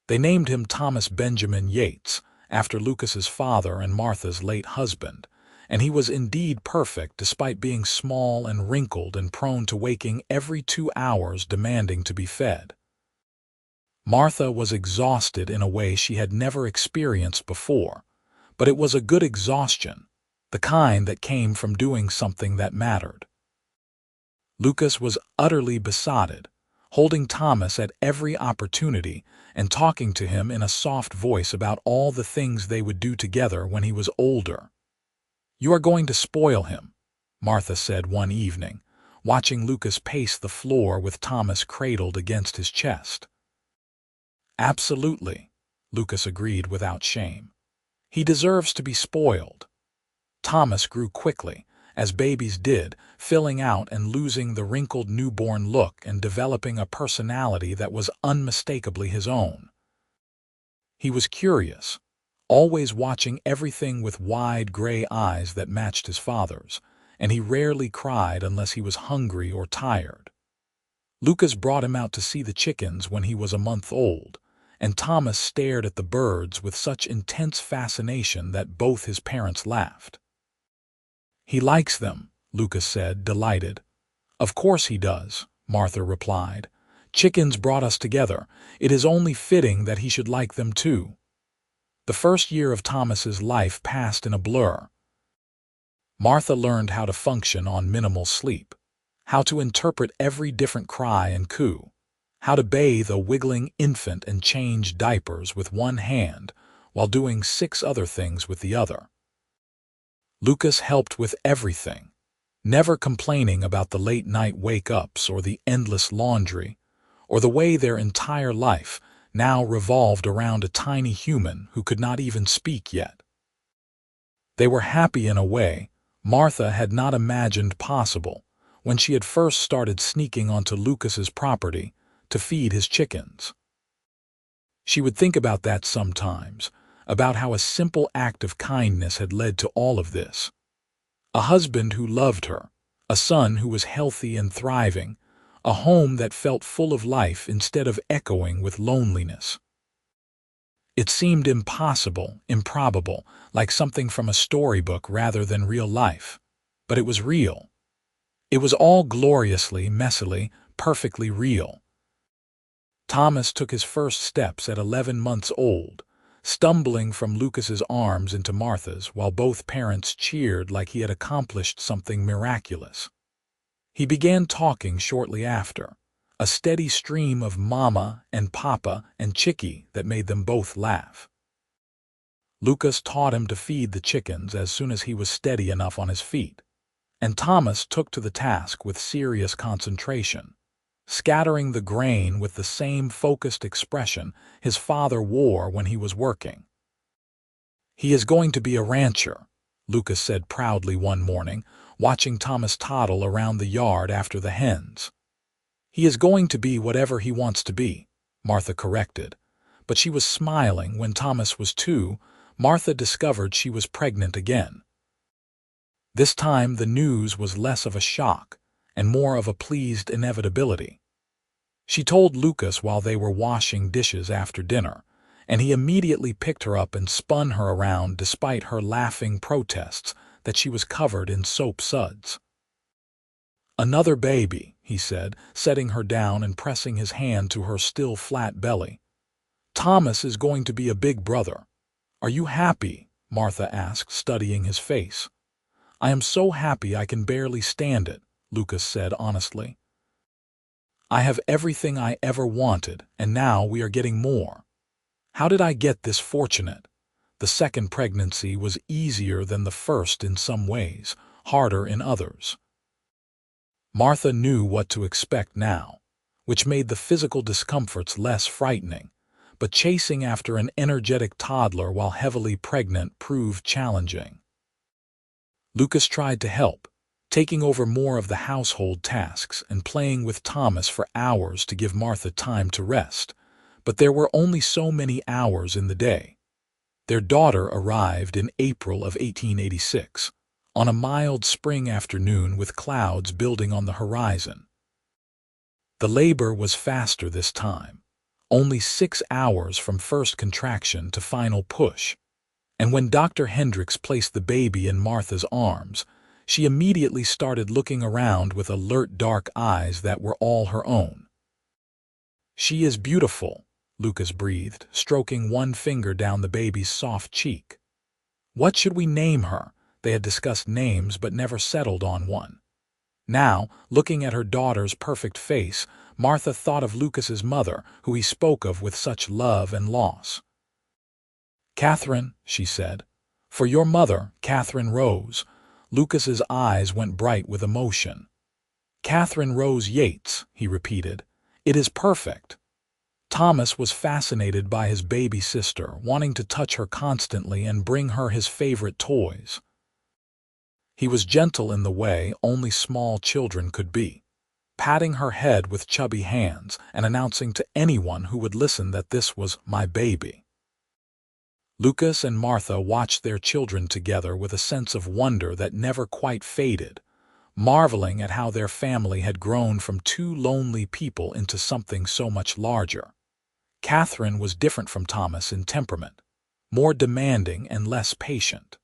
They named him Thomas Benjamin Yates, after Lucas's father and Martha's late husband, and he was indeed perfect despite being small and wrinkled and prone to waking every 2 hours demanding to be fed. Martha was exhausted in a way she had never experienced before, but it was a good exhaustion, the kind that came from doing something that mattered. Lucas was utterly besotted, holding Thomas at every opportunity and talking to him in a soft voice about all the things they would do together when he was older. "You are going to spoil him," Martha said one evening, watching Lucas pace the floor with Thomas cradled against his chest. "Absolutely," Lucas agreed without shame. "He deserves to be spoiled." Thomas grew quickly, as babies did, filling out and losing the wrinkled newborn look and developing a personality that was unmistakably his own. He was curious, always watching everything with wide gray eyes that matched his father's, and he rarely cried unless he was hungry or tired. Lucas brought him out to see the chickens when he was a month old, and Thomas stared at the birds with such intense fascination that both his parents laughed. "He likes them," Lucas said, delighted. "Of course he does," Martha replied. "Chickens brought us together. It is only fitting that he should like them too." The first year of Thomas's life passed in a blur. Martha learned how to function on minimal sleep, how to interpret every different cry and coo, how to bathe a wiggling infant and change diapers with one hand while doing 6 other things with the other. Lucas helped with everything, never complaining about the late-night wake-ups or the endless laundry, or the way their entire life now revolved around a tiny human who could not even speak yet. They were happy in a way Martha had not imagined possible when she had first started sneaking onto Lucas's property to feed his chickens. She would think about that sometimes, about how a simple act of kindness had led to all of this. A husband who loved her, a son who was healthy and thriving, a home that felt full of life instead of echoing with loneliness. It seemed impossible, improbable, like something from a storybook rather than real life. But it was real. It was all gloriously, messily, perfectly real. Thomas took his first steps at 11 months old, stumbling from Lucas's arms into Martha's while both parents cheered like he had accomplished something miraculous. He began talking shortly after, a steady stream of mama and papa and chickie that made them both laugh. Lucas taught him to feed the chickens as soon as he was steady enough on his feet, and Thomas took to the task with serious concentration, scattering the grain with the same focused expression his father wore when he was working. "He is going to be a rancher," Lucas said proudly one morning, watching Thomas toddle around the yard after the hens. "He is going to be whatever he wants to be," Martha corrected, but she was smiling when Thomas was 2. Martha discovered she was pregnant again. This time the news was less of a shock and more of a pleased inevitability. She told Lucas while they were washing dishes after dinner, and he immediately picked her up and spun her around despite her laughing protests that she was covered in soap suds. "Another baby," he said, setting her down and pressing his hand to her still flat belly. "Thomas is going to be a big brother. Are you happy?" Martha asked, studying his face. "I am so happy I can barely stand it," Lucas said honestly. "I have everything I ever wanted, and now we are getting more. How did I get this fortunate? The second pregnancy was easier than the first in some ways, harder in others." Martha knew what to expect now, which made the physical discomforts less frightening, but chasing after an energetic toddler while heavily pregnant proved challenging. Lucas tried to help, taking over more of the household tasks and playing with Thomas for hours to give Martha time to rest, but there were only so many hours in the day. Their daughter arrived in April of 1886, on a mild spring afternoon with clouds building on the horizon. The labor was faster this time, only 6 hours from first contraction to final push, and when Dr. Hendricks placed the baby in Martha's arms, she immediately started looking around with alert dark eyes that were all her own. "She is beautiful," Lucas breathed, stroking one finger down the baby's soft cheek. "What should we name her?" They had discussed names but never settled on one. Now, looking at her daughter's perfect face, Martha thought of Lucas's mother, who he spoke of with such love and loss. "Catherine," she said. "For your mother, Catherine Rose." Lucas's eyes went bright with emotion. "Catherine Rose Yates," he repeated. "It is perfect." Thomas was fascinated by his baby sister, wanting to touch her constantly and bring her his favorite toys. He was gentle in the way only small children could be, patting her head with chubby hands and announcing to anyone who would listen that this was my baby. Lucas and Martha watched their children together with a sense of wonder that never quite faded. marveling at how their family had grown from two lonely people into something so much larger. Catherine was different from Thomas in temperament, more demanding and less patient.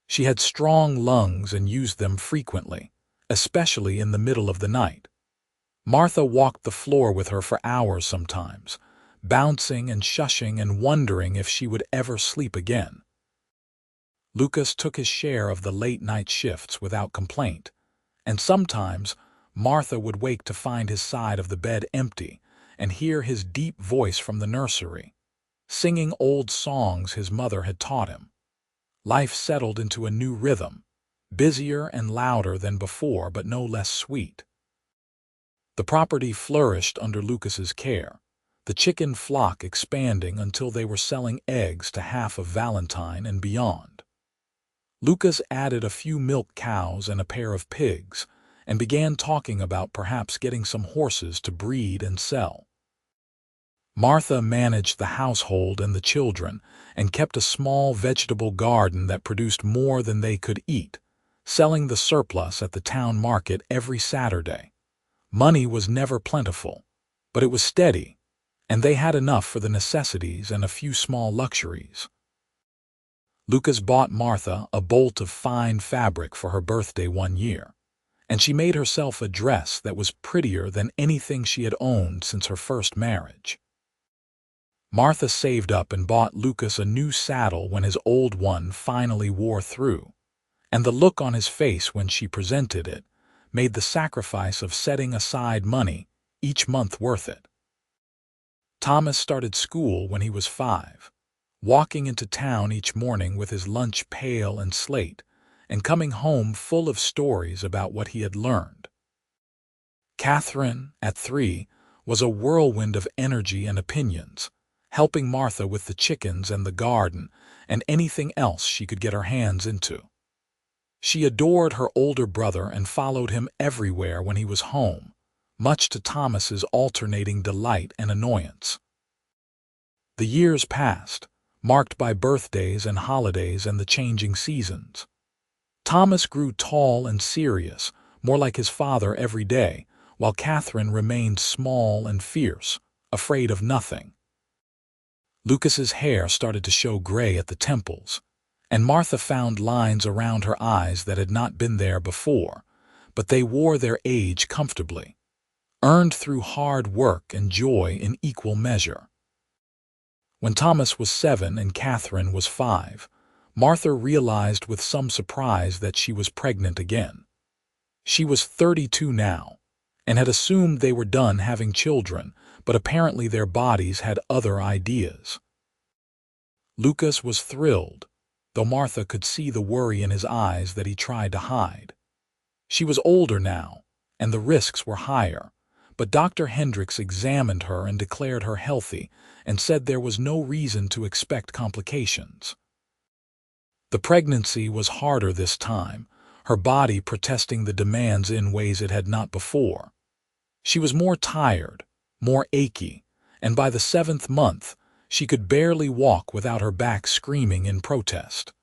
She had strong lungs and used them frequently, especially in the middle of the night. Martha walked the floor with her for hours sometimes, bouncing and shushing and wondering if she would ever sleep again. Lucas took his share of the late-night shifts without complaint, and sometimes Martha would wake to find his side of the bed empty and hear his deep voice from the nursery, singing old songs his mother had taught him. Life settled into a new rhythm, busier and louder than before, but no less sweet. The property flourished under Lucas's care, the chicken flock expanding until they were selling eggs to half of Valentine and beyond. Lucas added a few milk cows and a pair of pigs, and began talking about perhaps getting some horses to breed and sell. Martha managed the household and the children, and kept a small vegetable garden that produced more than they could eat, selling the surplus at the town market every Saturday. Money was never plentiful, but it was steady, and they had enough for the necessities and a few small luxuries. Lucas bought Martha a bolt of fine fabric for her birthday one year, and she made herself a dress that was prettier than anything she had owned since her first marriage. Martha saved up and bought Lucas a new saddle when his old one finally wore through, and the look on his face when she presented it made the sacrifice of setting aside money each month worth it. Thomas started school when he was 5, walking into town each morning with his lunch pail and slate, and coming home full of stories about what he had learned. Catherine, at 3, was a whirlwind of energy and opinions, helping Martha with the chickens and the garden and anything else she could get her hands into. She adored her older brother and followed him everywhere when he was home, much to Thomas's alternating delight and annoyance. The years passed, marked by birthdays and holidays and the changing seasons. Thomas grew tall and serious, more like his father every day, while Catherine remained small and fierce, afraid of nothing. Lucas's hair started to show gray at the temples, and Martha found lines around her eyes that had not been there before, but they wore their age comfortably, earned through hard work and joy in equal measure. When Thomas was 7 and Catherine was 5, Martha realized with some surprise that she was pregnant again. She was 32 now, and had assumed they were done having children, but apparently their bodies had other ideas. Lucas was thrilled, though Martha could see the worry in his eyes that he tried to hide. She was older now, and the risks were higher, but Dr. Hendricks examined her and declared her healthy and said there was no reason to expect complications. The pregnancy was harder this time, her body protesting the demands in ways it had not before. She was more tired, more achy, and by the 7th month, she could barely walk without her back screaming in protest.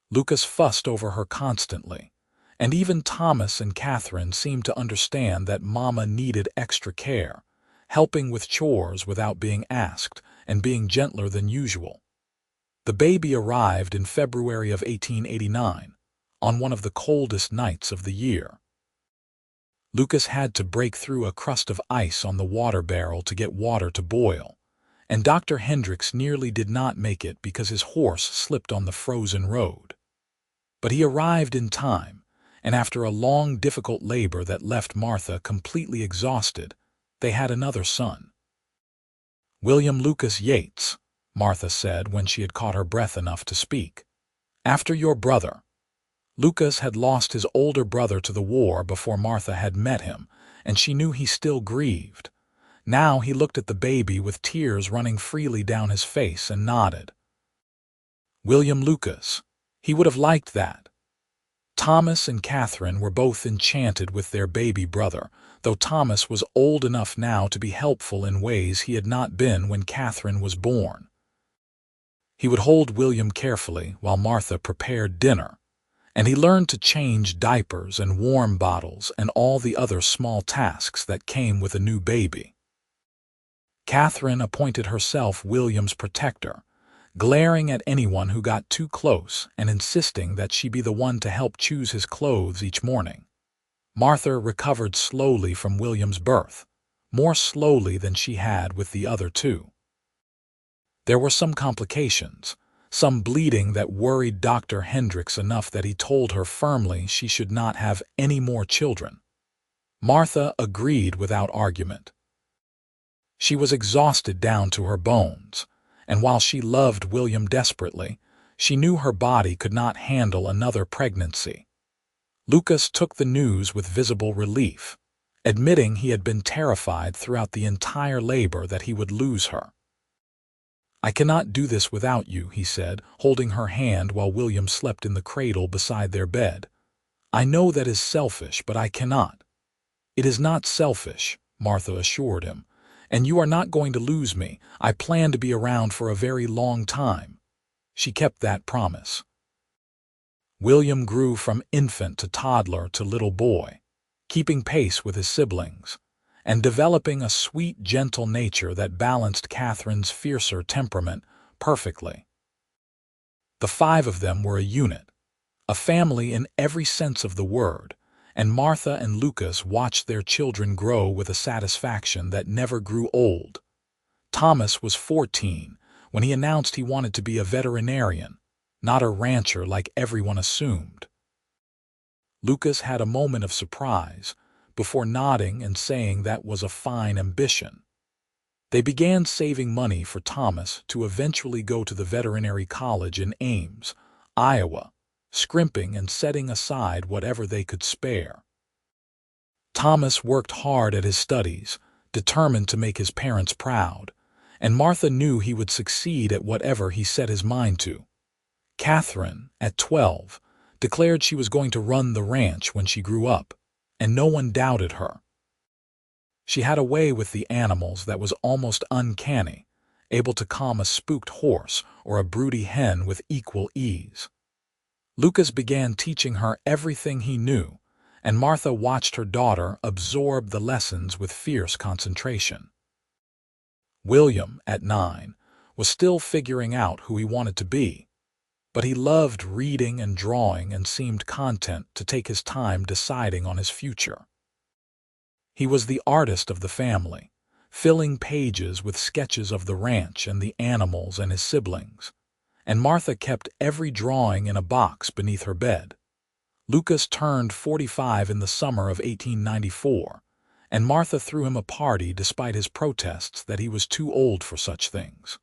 Lucas fussed over her constantly, and even Thomas and Catherine seemed to understand that Mama needed extra care, helping with chores without being asked and being gentler than usual. The baby arrived in February of 1889, on one of the coldest nights of the year. Lucas had to break through a crust of ice on the water barrel to get water to boil, and Dr. Hendricks nearly did not make it because his horse slipped on the frozen road. But he arrived in time, and after a long, difficult labor that left Martha completely exhausted, they had another son. "William Lucas Yates," Martha said when she had caught her breath enough to speak. "After your brother." Lucas had lost his older brother to the war before Martha had met him, and she knew he still grieved. Now he looked at the baby with tears running freely down his face and nodded. William Lucas. He would have liked that. Thomas and Catherine were both enchanted with their baby brother, though Thomas was old enough now to be helpful in ways he had not been when Catherine was born. He would hold William carefully while Martha prepared dinner, and he learned to change diapers and warm bottles and all the other small tasks that came with a new baby. Catherine appointed herself William's protector, glaring at anyone who got too close and insisting that she be the one to help choose his clothes each morning. Martha recovered slowly from William's birth, more slowly than she had with the other two. There were some complications, some bleeding that worried Dr. Hendricks enough that he told her firmly she should not have any more children. Martha agreed without argument. She was exhausted down to her bones, and while she loved William desperately, she knew her body could not handle another pregnancy. Lucas took the news with visible relief, admitting he had been terrified throughout the entire labor that he would lose her. "I cannot do this without you," he said, holding her hand while William slept in the cradle beside their bed. "I know that is selfish, but I cannot." "It is not selfish," Martha assured him, "and you are not going to lose me. I plan to be around for a very long time." She kept that promise. William grew from infant to toddler to little boy, keeping pace with his siblings, and developing a sweet, gentle nature that balanced Catherine's fiercer temperament perfectly. The five of them were a unit, a family in every sense of the word, and Martha and Lucas watched their children grow with a satisfaction that never grew old. Thomas was 14 when he announced he wanted to be a veterinarian, not a rancher like everyone assumed. Lucas had a moment of surprise, before nodding and saying that was a fine ambition. They began saving money for Thomas to eventually go to the veterinary college in Ames, Iowa, scrimping and setting aside whatever they could spare. Thomas worked hard at his studies, determined to make his parents proud, and Martha knew he would succeed at whatever he set his mind to. Catherine, at 12, declared she was going to run the ranch when she grew up, and no one doubted her. She had a way with the animals that was almost uncanny, able to calm a spooked horse or a broody hen with equal ease. Lucas began teaching her everything he knew, and Martha watched her daughter absorb the lessons with fierce concentration. William, at 9, was still figuring out who he wanted to be, but he loved reading and drawing and seemed content to take his time deciding on his future. He was the artist of the family, filling pages with sketches of the ranch and the animals and his siblings, and Martha kept every drawing in a box beneath her bed. Lucas turned 45 in the summer of 1894, and Martha threw him a party despite his protests that he was too old for such things.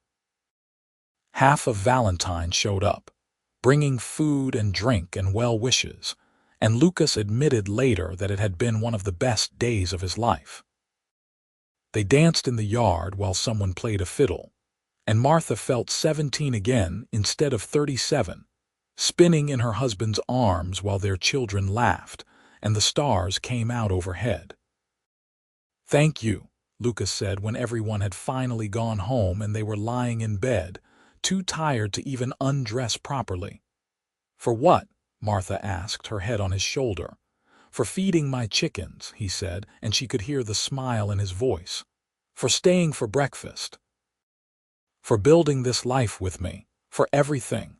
Half of Valentine showed up, bringing food and drink and well wishes, and Lucas admitted later that it had been one of the best days of his life. They danced in the yard while someone played a fiddle, and Martha felt 17 again instead of 37, spinning in her husband's arms while their children laughed and the stars came out overhead. "Thank you," Lucas said when everyone had finally gone home and they were lying in bed, too tired to even undress properly. "For what?" Martha asked, her head on his shoulder. "For feeding my chickens," he said, and she could hear the smile in his voice. "For staying for breakfast. For building this life with me. For everything."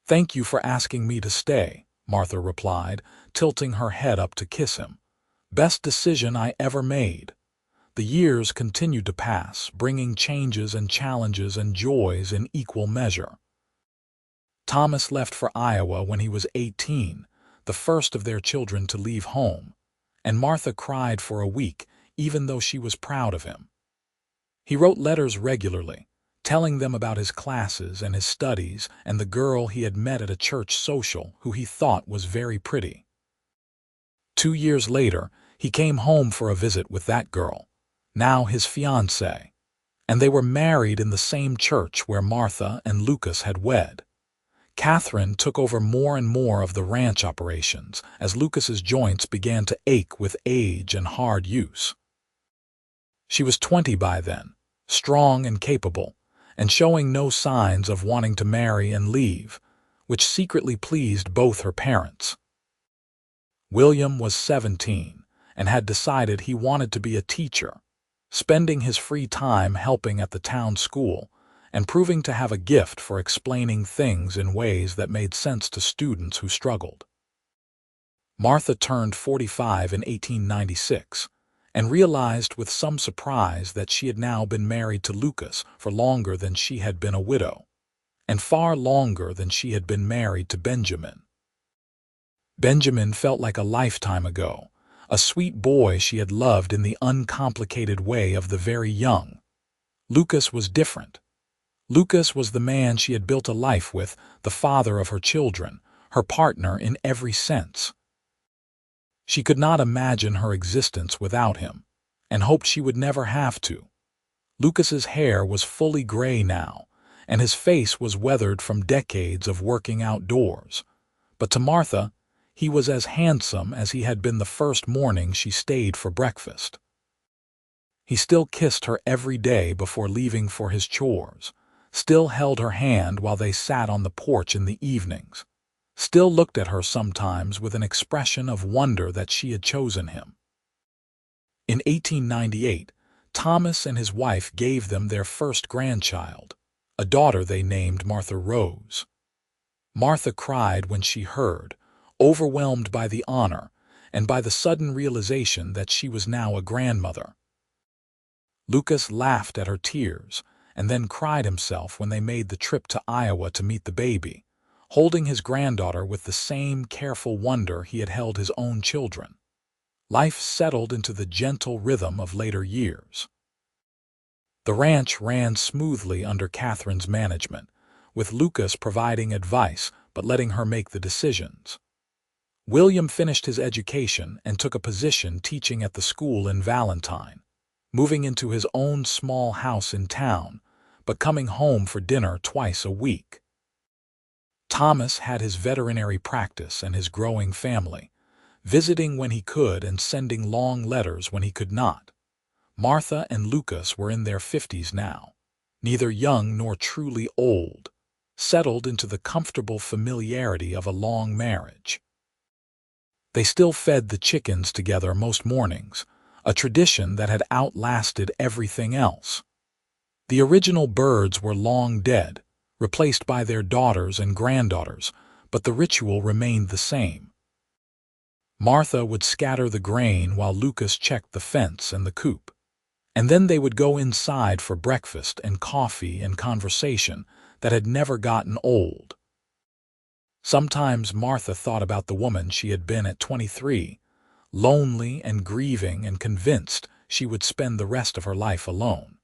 "Thank you for asking me to stay," Martha replied, tilting her head up to kiss him. "Best decision I ever made." The years continued to pass, bringing changes and challenges and joys in equal measure. Thomas left for Iowa when he was 18, the first of their children to leave home, and Martha cried for a week, even though she was proud of him. He wrote letters regularly, telling them about his classes and his studies and the girl he had met at a church social who he thought was very pretty. 2 years later, he came home for a visit with that girl, now his fiancée, and they were married in the same church where Martha and Lucas had wed. Catherine took over more and more of the ranch operations as Lucas's joints began to ache with age and hard use. She was 20 by then, strong and capable, and showing no signs of wanting to marry and leave, which secretly pleased both her parents. William was 17 and had decided he wanted to be a teacher, spending his free time helping at the town school and proving to have a gift for explaining things in ways that made sense to students who struggled. Martha turned 45 in 1896 and realized with some surprise that she had now been married to Lucas for longer than she had been a widow, and far longer than she had been married to Benjamin. Benjamin felt like a lifetime ago, a sweet boy she had loved in the uncomplicated way of the very young. Lucas was different. Lucas was the man she had built a life with, the father of her children, her partner in every sense. She could not imagine her existence without him, and hoped she would never have to. Lucas's hair was fully gray now, and his face was weathered from decades of working outdoors. But to Martha, he was as handsome as he had been the first morning she stayed for breakfast. He still kissed her every day before leaving for his chores, still held her hand while they sat on the porch in the evenings, still looked at her sometimes with an expression of wonder that she had chosen him. In 1898, Thomas and his wife gave them their first grandchild, a daughter they named Martha Rose. Martha cried when she heard, overwhelmed by the honor and by the sudden realization that she was now a grandmother. Lucas laughed at her tears and then cried himself when they made the trip to Iowa to meet the baby, holding his granddaughter with the same careful wonder he had held his own children. Life settled into the gentle rhythm of later years. The ranch ran smoothly under Catherine's management, with Lucas providing advice but letting her make the decisions. William finished his education and took a position teaching at the school in Valentine, moving into his own small house in town, but coming home for dinner twice a week. Thomas had his veterinary practice and his growing family, visiting when he could and sending long letters when he could not. Martha and Lucas were in their 50s now, neither young nor truly old, settled into the comfortable familiarity of a long marriage. They still fed the chickens together most mornings, a tradition that had outlasted everything else. The original birds were long dead, replaced by their daughters and granddaughters, but the ritual remained the same. Martha would scatter the grain while Lucas checked the fence and the coop, and then they would go inside for breakfast and coffee and conversation that had never gotten old. Sometimes Martha thought about the woman she had been at 23, lonely and grieving and convinced she would spend the rest of her life alone.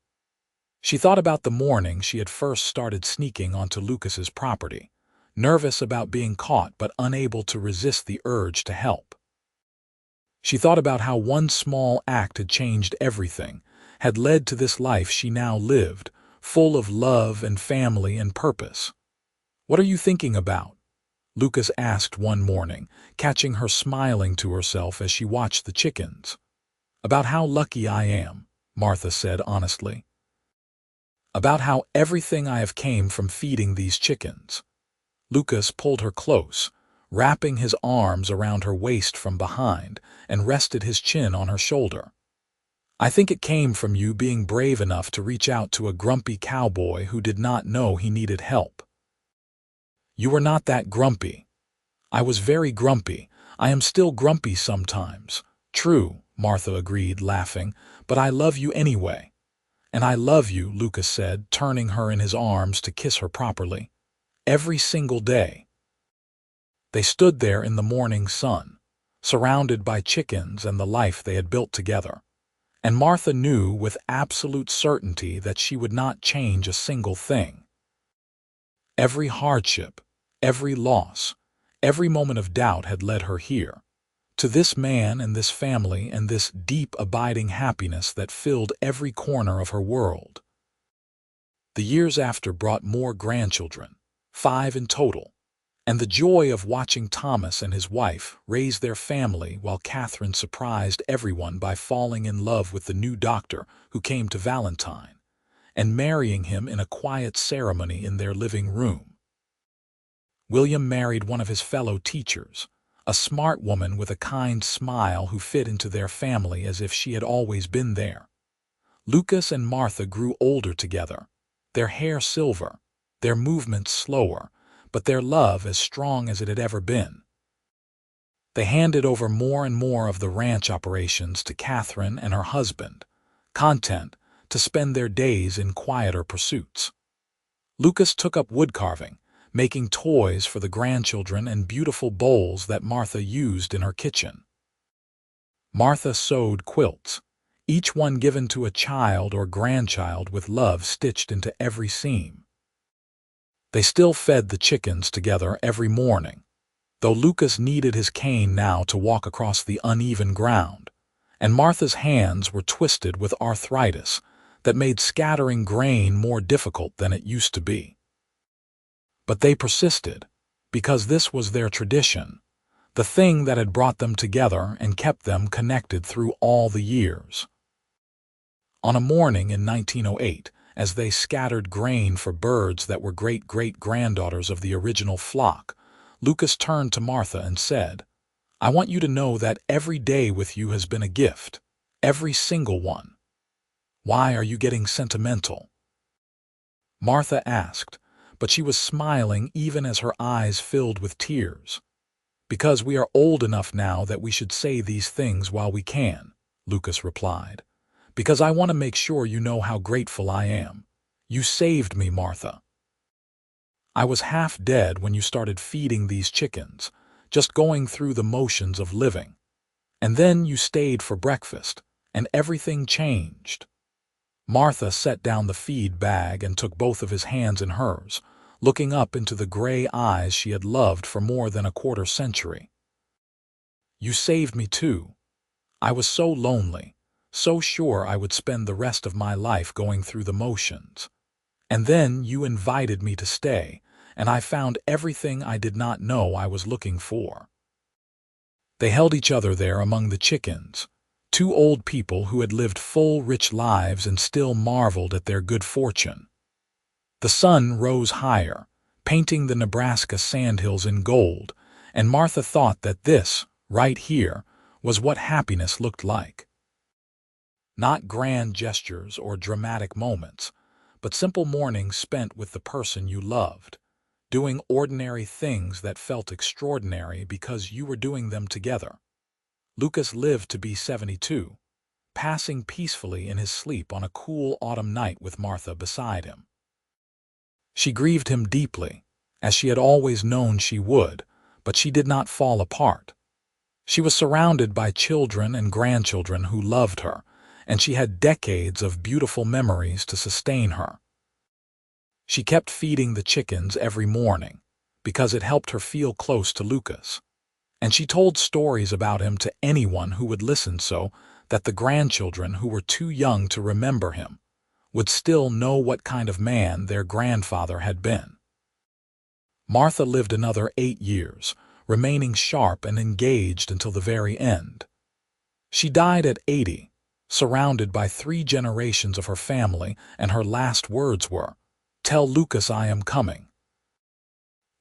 She thought about the morning she had first started sneaking onto Lucas's property, nervous about being caught but unable to resist the urge to help. She thought about how one small act had changed everything, had led to this life she now lived, full of love and family and purpose. "What are you thinking about?" Lucas asked one morning, catching her smiling to herself as she watched the chickens. "About how lucky I am," Martha said honestly. "About how everything I have came from feeding these chickens." Lucas pulled her close, wrapping his arms around her waist from behind, and rested his chin on her shoulder. "I think it came from you being brave enough to reach out to a grumpy cowboy who did not know he needed help." "You were not that grumpy." "I was very grumpy. I am still grumpy sometimes." "True," Martha agreed, laughing, "but I love you anyway." "And I love you," Lucas said, turning her in his arms to kiss her properly. "Every single day." They stood there in the morning sun, surrounded by chickens and the life they had built together. And Martha knew with absolute certainty that she would not change a single thing. Every hardship, every loss, every moment of doubt had led her here, to this man and this family and this deep abiding happiness that filled every corner of her world. The years after brought more grandchildren, 5 in total, and the joy of watching Thomas and his wife raise their family while Catherine surprised everyone by falling in love with the new doctor who came to Valentine, and marrying him in a quiet ceremony in their living room. William married one of his fellow teachers, a smart woman with a kind smile who fit into their family as if she had always been there. Lucas and Martha grew older together, their hair silver, their movements slower, but their love as strong as it had ever been. They handed over more and more of the ranch operations to Catherine and her husband, content to spend their days in quieter pursuits. Lucas took up woodcarving, making toys for the grandchildren and beautiful bowls that Martha used in her kitchen. Martha sewed quilts, each one given to a child or grandchild with love stitched into every seam. They still fed the chickens together every morning, though Lucas needed his cane now to walk across the uneven ground, and Martha's hands were twisted with arthritis that made scattering grain more difficult than it used to be. But they persisted, because this was their tradition, the thing that had brought them together and kept them connected through all the years. On a morning in 1908, as they scattered grain for birds that were great-great-granddaughters of the original flock, Lucas turned to Martha and said, "I want you to know that every day with you has been a gift, every single one." "Why are you getting sentimental?" Martha asked, but she was smiling even as her eyes filled with tears. "Because we are old enough now that we should say these things while we can," Lucas replied. "Because I want to make sure you know how grateful I am. You saved me, Martha. I was half dead when you started feeding these chickens, just going through the motions of living. And then you stayed for breakfast, and everything changed." Martha set down the feed bag and took both of his hands in hers, looking up into the gray eyes she had loved for more than a quarter century. "You saved me too. I was so lonely, so sure I would spend the rest of my life going through the motions. And then you invited me to stay, and I found everything I did not know I was looking for." They held each other there among the chickens, two old people who had lived full, rich lives and still marveled at their good fortune. The sun rose higher, painting the Nebraska sandhills in gold, and Martha thought that this, right here, was what happiness looked like. Not grand gestures or dramatic moments, but simple mornings spent with the person you loved, doing ordinary things that felt extraordinary because you were doing them together. Lucas lived to be 72, passing peacefully in his sleep on a cool autumn night with Martha beside him. She grieved him deeply, as she had always known she would, but she did not fall apart. She was surrounded by children and grandchildren who loved her, and she had decades of beautiful memories to sustain her. She kept feeding the chickens every morning, because it helped her feel close to Lucas, and she told stories about him to anyone who would listen so that the grandchildren who were too young to remember him would still know what kind of man their grandfather had been. Martha lived another 8 years, remaining sharp and engaged until the very end. She died at 80, surrounded by 3 generations of her family, and her last words were, "Tell Lucas I am coming."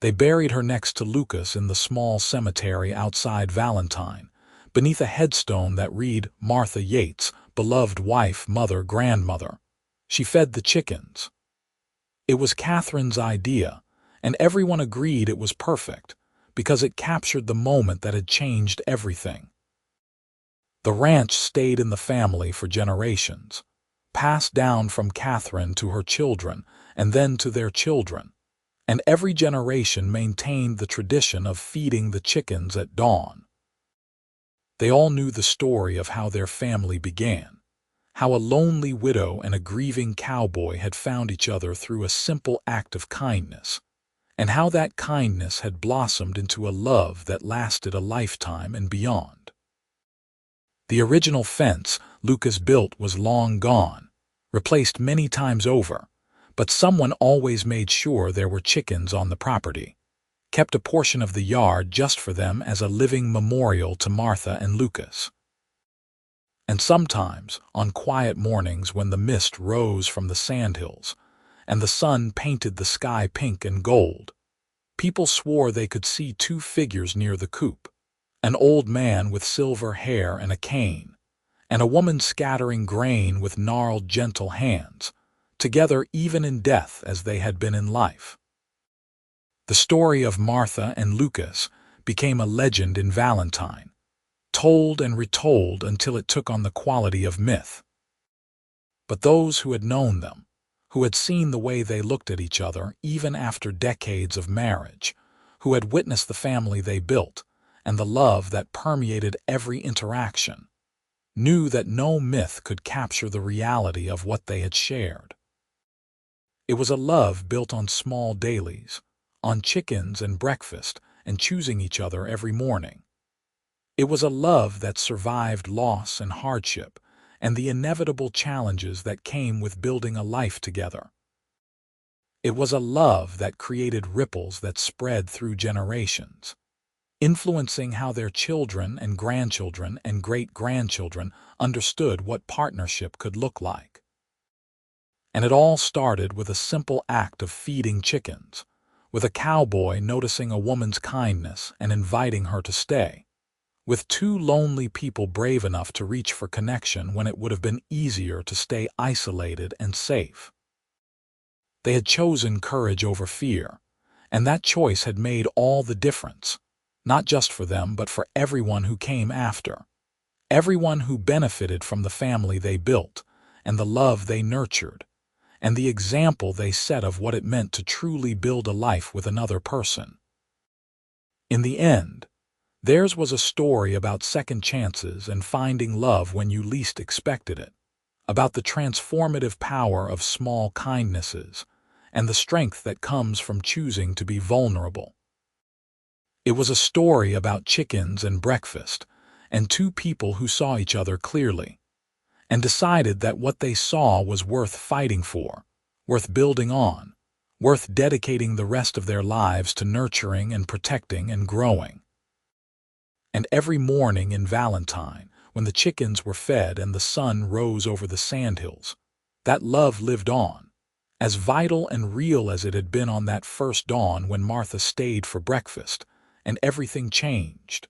They buried her next to Lucas in the small cemetery outside Valentine, beneath a headstone that read, "Martha Yates, beloved wife, mother, grandmother. She fed the chickens." It was Catherine's idea, and everyone agreed it was perfect, because it captured the moment that had changed everything. The ranch stayed in the family for generations, passed down from Catherine to her children and then to their children, and every generation maintained the tradition of feeding the chickens at dawn. They all knew the story of how their family began, how a lonely widow and a grieving cowboy had found each other through a simple act of kindness, and how that kindness had blossomed into a love that lasted a lifetime and beyond. The original fence Lucas built was long gone, replaced many times over, but someone always made sure there were chickens on the property, kept a portion of the yard just for them as a living memorial to Martha and Lucas. And sometimes, on quiet mornings when the mist rose from the sandhills and the sun painted the sky pink and gold, People swore they could see two figures near the coop, an old man with silver hair and a cane, and a woman scattering grain with gnarled, gentle hands, together even in death as they had been in life. The story of Martha and Lucas became a legend in Valentine, told and retold until it took on the quality of myth. But those who had known them, who had seen the way they looked at each other even after decades of marriage, who had witnessed the family they built and the love that permeated every interaction, knew that no myth could capture the reality of what they had shared. It was a love built on small dailies, on chickens and breakfast and choosing each other every morning. It was a love that survived loss and hardship and the inevitable challenges that came with building a life together. It was a love that created ripples that spread through generations, influencing how their children and grandchildren and great-grandchildren understood what partnership could look like. And it all started with a simple act of feeding chickens, with a cowboy noticing a woman's kindness and inviting her to stay, with two lonely people brave enough to reach for connection when it would have been easier to stay isolated and safe. They had chosen courage over fear, and that choice had made all the difference, not just for them but for everyone who came after, everyone who benefited from the family they built and the love they nurtured, and the example they set of what it meant to truly build a life with another person. In the end, theirs was a story about second chances and finding love when you least expected it, about the transformative power of small kindnesses and the strength that comes from choosing to be vulnerable. It was a story about chickens and breakfast and two people who saw each other clearly and decided that what they saw was worth fighting for, worth building on, worth dedicating the rest of their lives to nurturing and protecting and growing. And every morning in Valentine, when the chickens were fed and the sun rose over the sandhills, that love lived on, as vital and real as it had been on that first dawn when Martha stayed for breakfast, and everything changed.